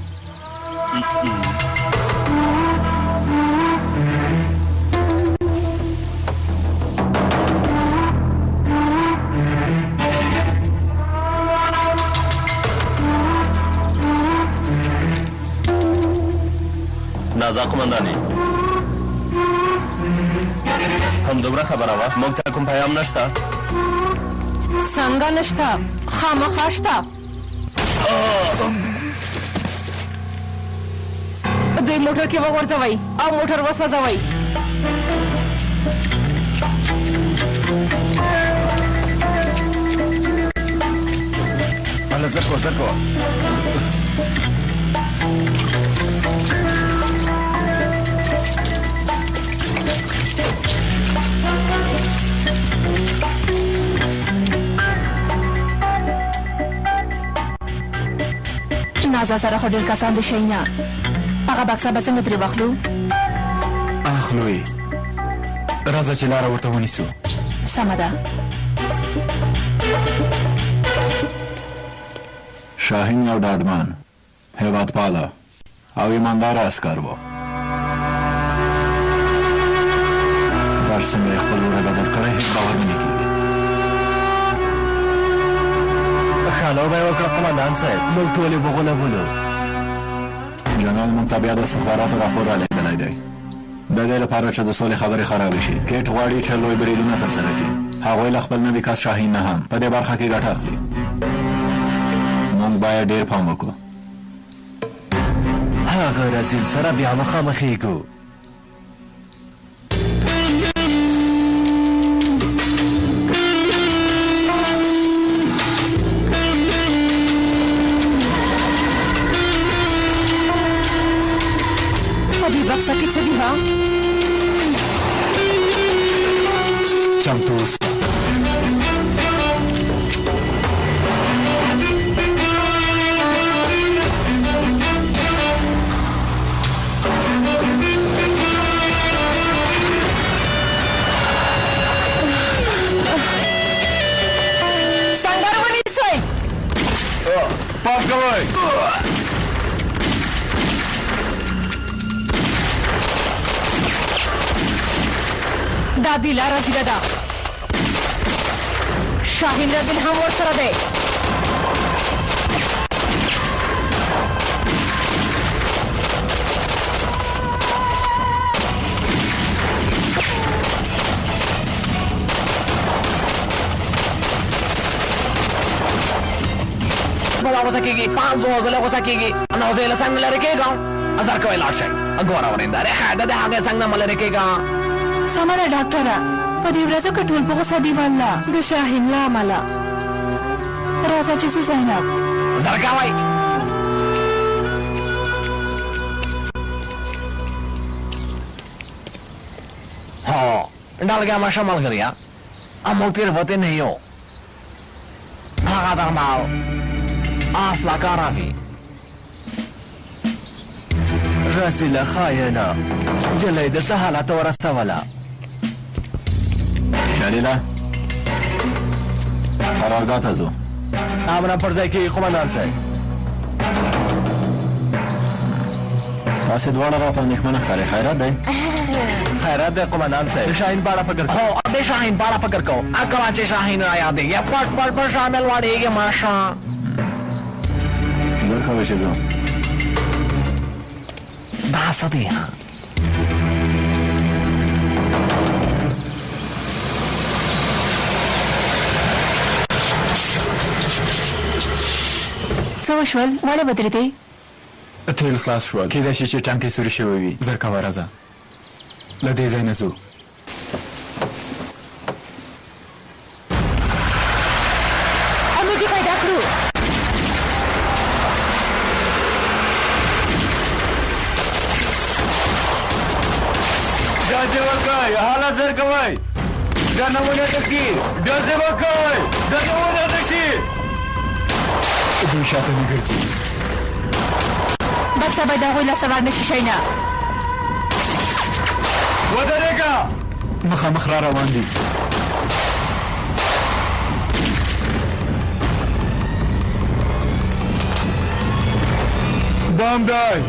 نازا قمندانې، همدومره خبره وه؟ موږ ته کوم پیام نشته؟ څنګه نشته؟ خامخا شته. دوی موټر کې وغورځوئ او موټر وسوځوئ. هله زر کوه. نازا سره خو ډېر کسان د شي نه. هغه بکسه به څنګه ترې واخلو؟ اخلو یې. راځه چې لاره ورته ونیسو. سمه ده. شاهین یو ډاډمن، هیوادپاله او ایمانداره عسکر و. در څنګه یې خپل وری بدل کړی هېڅ باور نه کېږي. خالو به یې وکړه قمندان صاحب، موږ ټول یې وغولولو. جنرال موږ ته بیا د استخباراتو راپور رالیږلی دی د دې لپاره چې د سولې خبرې خرابې شي. کیټ غواړي چې لوی بریدونه ترسره کړي. هغوی له خپل نوي کس شاهین نه هم په دې برخه کې ګټه اخلي. موږ باید ډېر پام وکړو. هغه رزیل سره بیا مخامخېږو. بکسه کې څه دي ها؟ چمتو اوسه. سنګر ونیسئ. پاس کوئ. دا دیلا رزیله ده. شاهین رزیل هم ورسره دی. بلا غوسه کېږي، 500 ځله غوسه کېږي. نو زه یې له څنګ نه لرې کېږم. زرکوی لاړ شئ. ګوره ورېندارې ښه ده د هغې څنګ نه مه لرې کېږه. سمه ده ډاکټره، په دې ورځو کې ټول په غوسه دي والله د شاهین له امله. راځه چې ځو زینب. زرکوی هو ډلګه مشه ملګریا، موږ تېروتې نه یو. هغه درمل اصله کاره وي. رزیله خاینه نجلۍ د څه حالته ورسوله. جلیله قرارګاه ته ځو. امره پر ځای کې قمندان صاحب. تاسې دواړه راته اندېښمنه ښکارئ. خیرات دی؟ خیرات دی قمندان صاحب د شاهین په اړه فکر کوم. هو د شاهین په اړه فکر کوم. کله چې شاهین را یادېږي پټ پټ په شامل واړېږي ماشه. زر کوی چې ځم. دا څه دی؟ څه وشول؟ ولې ودرېدې؟ تیل خلاص شول. کېدای شي چې ټانکۍ سوري شوی وي. زر کوه راځه له دې ځای نه ځو. اموجي پیدا کړو. ډزې وکړئ حاله زر کوئ دا نمونه تکي ډزې وکړئ دا نمونه تکي دوی شاته نه ګرځي. بس باید هغوی له سوار نشي شینا. ودرېږه مخامخ را روان دي. بام دی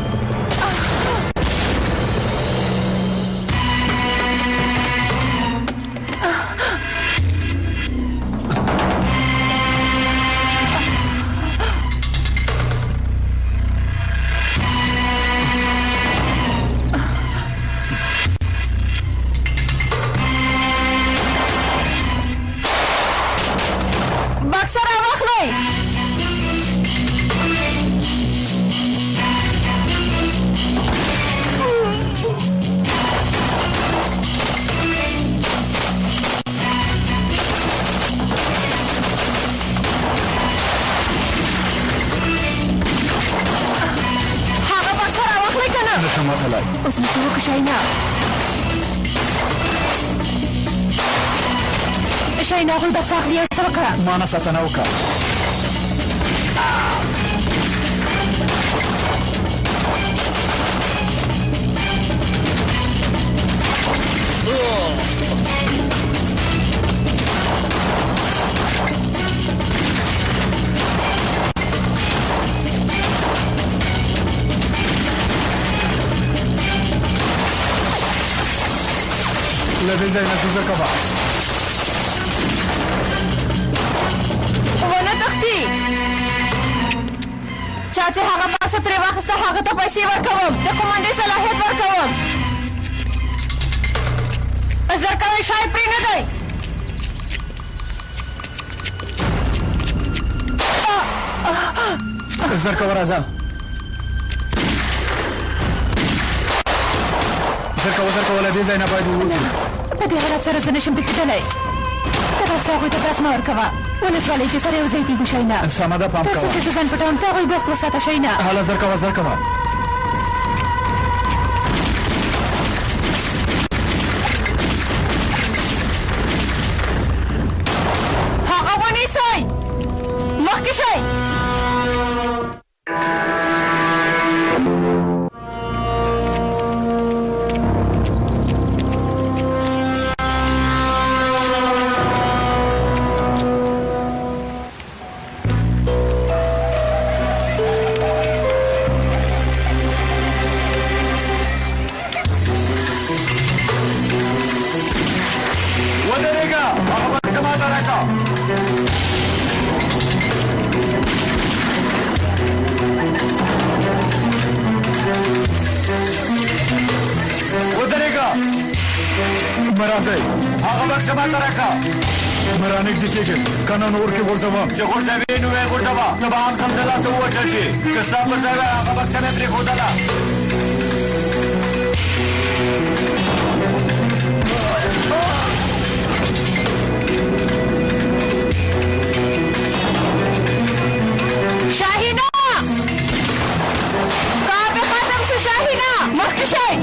اوس نو څه وکړو شینا؟ شینا هغوی بکس اخلي او څه وکړه؟ ما نه ساتنه وکړه. له دې ځای نه ځه کوه. ونه تښتي. چا چې هغه بکسه ترې واخیسته هغه ته پیسې ورکوم. د قومندې صلاحیت ورکوم. زر کوئ شاید پرې نه دی. زر کوه راځه. زر کوه له دې ځای نه باید ووځو. په دې حالت سره زه نشم دلته تللی. ته بکس هغوی ته داس مه ورکوه. ولسوالۍ کې سره یو ځای کېږو شینا. سمه ده پام تر څو کوه. چې زه ځان پټوم ته هغوی بوخت وساته شینا. هله زر کوه زر کوه. هغه ونیسئ. مخکې شئ. مرازی هغه بکسه ماته راکړه. مرانږدې کېږي که نه نور کې غورځوم. چې غورځوې نو ویې غورځوه. ته به هم سمدلاسه ووژل شي. که ستا پر ځای وی هغه بکسه مې پرېښودله. شاهینه کار مې ختم شو. شاهینه مخکې شئ.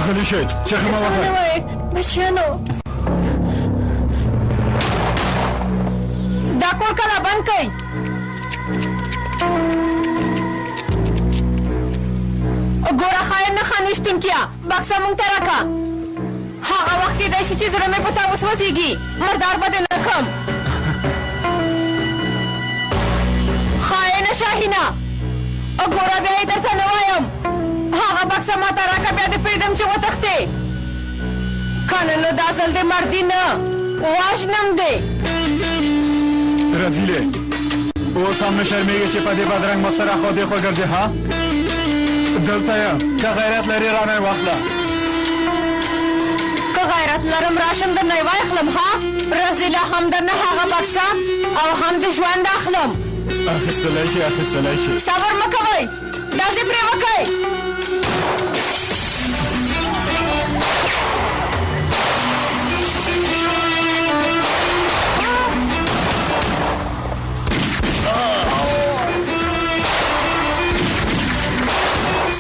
غلی شئ چغې مه وهئ. بچیانو دا کور کله بند کئ. ګوره خاین نه خانوشتونکیا بکسه مونږ ته راکړه. هغه وخت کېدای شي چې زړه مې په تا وسوځېږي. مردار به دې نه کړم. ګوره بیا یې درته نه وایم هغه بکسه ماته راکړه بیا دې پرېږدم چې وتښتې که نه نو دا ځل دې مردي نه وژنم دې رزیلې اوس هم نه شرمېږې چې په دې بدرنګ مخ سره خوا دېخوا ګرځې ها دلته یم که غیرت لرې رانه یې واخله که غیرت لرم راشم درنه یې واخلم ها رزیله هم درنه هغه بکسه او هم د ژوند اخلم اخیستلی شي اخیستلی شي صبر مه کوئ داسې پرې وکئ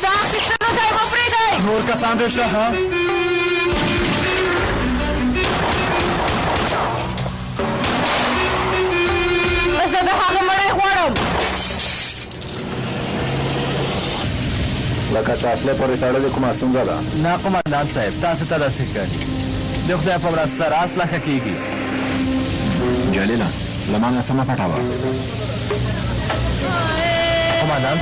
سا اخیستنو ځای مه پرېږدئ نور کسان دې شته ها زه د هغه مړی غواړم لکه چې اصلي پورې تړلې کومه ستونزه ده نه قمندان صاحب تاسو ته داسې ښکاري د خدای په ورځ سره اصله ښه کېږي جلیله له ما نه څه مه پټوه قمندان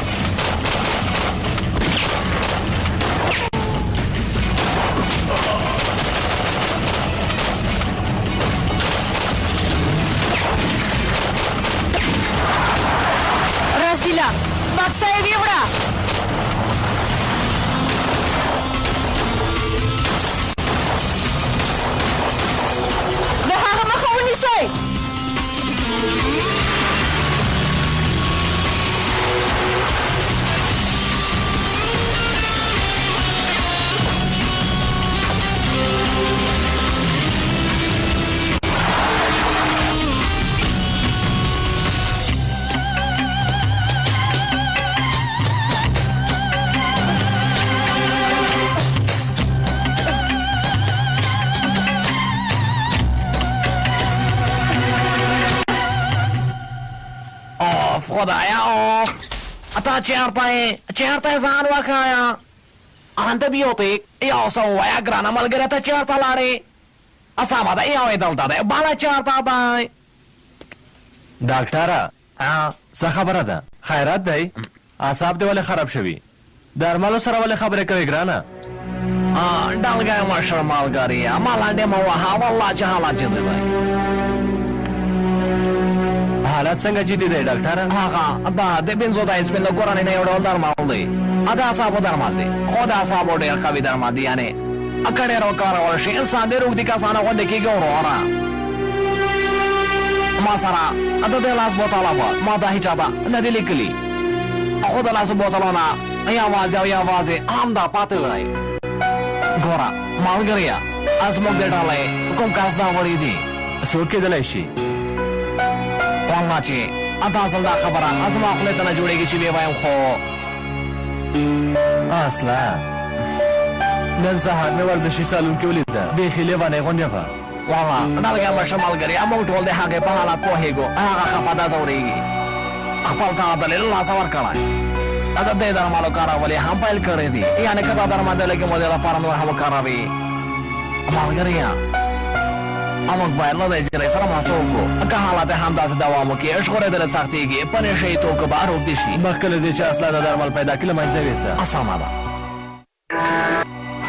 رسیله بکسه یې ویوړه د هغه مخه ونیسئ خدایا اوه اتا چیرته ځان وښایه انټیبیوټیک یو څه ووایه ګرانه ملګرې ته چیرته لاړې سمه ده یو یې دلته دی بله چیرته دی ډاکټره څه خبره ده خیرات دی اعصاب دې ولې خراب شوي درملو سره ولې خبرې کوې ګرانه ډلګی مشر ملګرې ما لاندې مه وهه والله چې حالات جدي دی حالات څنګه جدي دی ډاکټره هغه دا د بنزوداینسپین د کورنۍ نه یو ډول درمل دی د اعصابو درمل دی خو د اعصابو ډېر قوي درمل دی یعنې که ډېر وکارول شي انسان ډېر اوږدې کسانه غوندې کېږي وروره ما سره د دې لاس بوتله وه ما دا هېچا ته نه دي لیکلي خو د لاسو بوتلو نه یوازې او یوازې همدا پاتې دی ګوره ملګریه زموږ د ډلې کوم کس دا وړي دي څوک کېدلی شي والله چې دا ځل دا خبره زما خولې ته نه جوړېږي چې ویې وایم خو اصله نن سهار مې ورزشي سالون کې ولیده بیخي لیونۍ غوندې وه والله ډلګی مشر ملګري موږ ټول د هغې په حالت پوهېږو هغه خفه دا ځورېږي خپل ته دلیل لاسه ورکړی د دې درملو کارول یې هم پیل کړی دي یعنې که دا درمل د لږې مودې لپاره نور هم وکاروي ملګریه موږ باید له دې جګړې سره ماسه وکړو که حالات هم داسې دوام وکړي ژغورېدل سختېږي په نشهیي توکو به روږدي شي مخکې له دې چې اصلا د درمل پیدا کړي له منځه یوسه سمه ده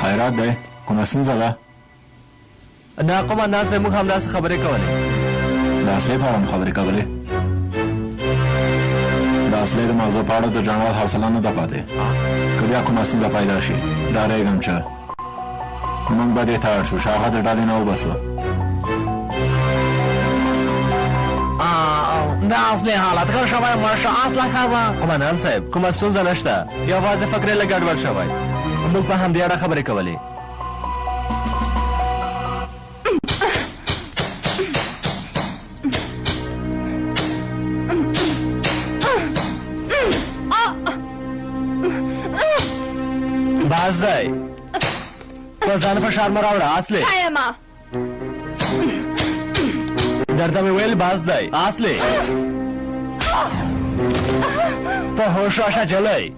خیرات دی کومه ستونزه ده نه قمندان صاحب موږ همداسې خبرې کولې د اصلي په اړه مو خبرې کولې د اصلي د موضوع په اړه د جنرال حوصله نه ده پاتې که بیا کومه ستونزه پیدا شي ډارېږم چې موږ به دې ته اړ شو چې هغه د ډلې نه وباسو دا اصلي حالت ښه شوی مرشه اصله ښه ده قمندان صاحب کومه ستونزه نشته یوازې فکرې لږ ګډوډ شوی موږ په همدې اړه خبرې کولې باز دی په ځان فشار مه راوړه اصلې درته مې ویل باز دی اصلې په هوش راشه جلی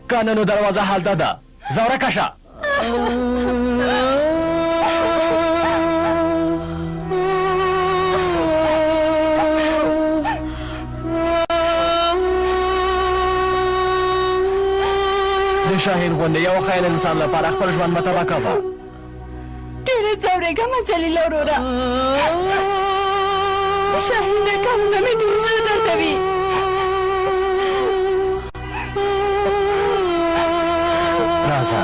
که نه نو دروازه هلته ده ځه ورکه شه د شاهین غوندې یو خیال انسان لپاره خپل ژوند مه تباه کوه. ډېره ځورېږم جلیله وروره. د شاهین د کارونه مې ډېر زړه دردوي. راځه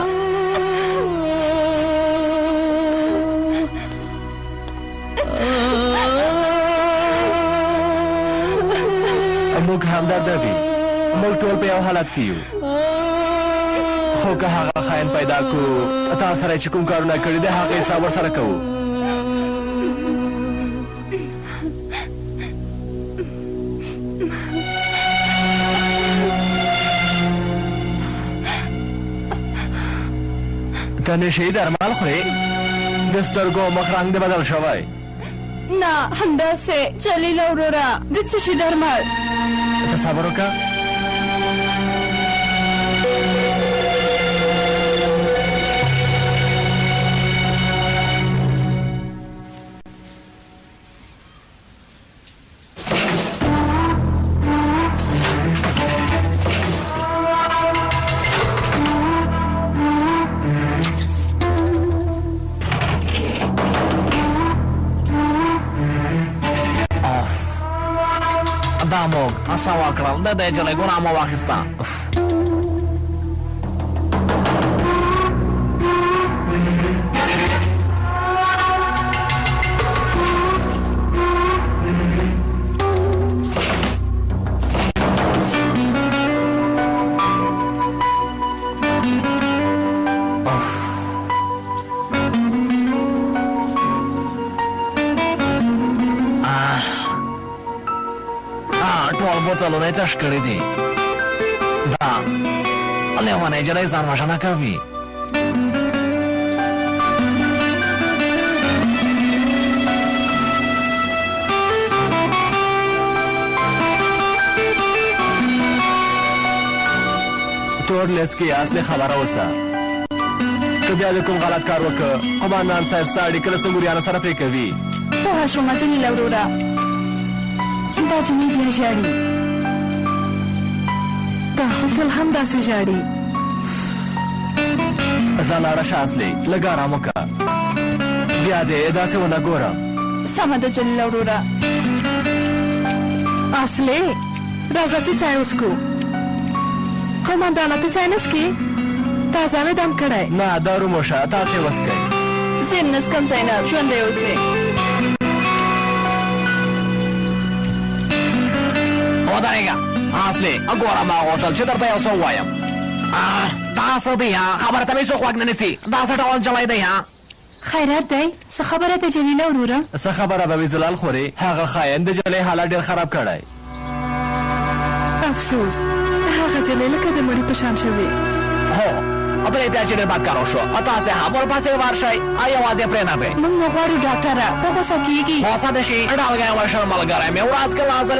موږ همدرده وي. موږ ټول په یو حالت کې یو. خو که هغه خاین پیدا کړو تا سره چې کوم کارونه کړي دي هغه حساب ورسره کوو. ته نشهیي درمل خورې؟ د سترګو مخ رنګ دې بدل شوی. نه همداسې جلیله وروره د څه شي درمل. ته صبر وکړه. دا موږ څه وکړل د دې جلۍ ګناه مو واخیسته. ټول بوتلونه یې تش کړي دي. دا لیونۍ جلۍ ځان وژنه کوي. تور لیست کې اصلي خبره اوسه. که بیا د کوم غلط کار وکړه قمندان صاحب ستا اړیکه له سنګوریانو سره پرې کوي. پوه شومه جلیله وروره. دا جنۍ بیا ژاړي. دا خو تل هم داسې ژاړي. ځه لاړه شه اصلي لږ ارام وکړه. بیا دې داسې ونه ګوره. سمه ده جلیله وروره. اصلي راځه چې چای وڅښو. قومندانه ته چای نه څښې؟ تازه مې دم کړی. نه دا روموشه تاسې وڅښئ. زه یې نه څښم زینب ژوندی اوسې. ودرېږه اصلي ګوره ما غوښتل چې درته یو څه ووایم. دا څه دی خبره ته مې څوک غوږ نه نیسي. دا څه ډول جلی دی خیرات دی څه خبره ده جلیله وروره؟ څه خبره به وي زلال خورې. هغه خاین د جلۍ حالت ډېر خراب کړی. افسوس هغه جلۍ لکه د مړي په شان شوې. هو بلې ته چې ډېر بد کار وشو. تاسې هم ورپسې ورشئ یوازې پرېنږدئ. موږ نه غواړو ډاکټره په غوسه کېږي. غوسه نه شي ډالګی وشر ملګری مې ورځ که لازل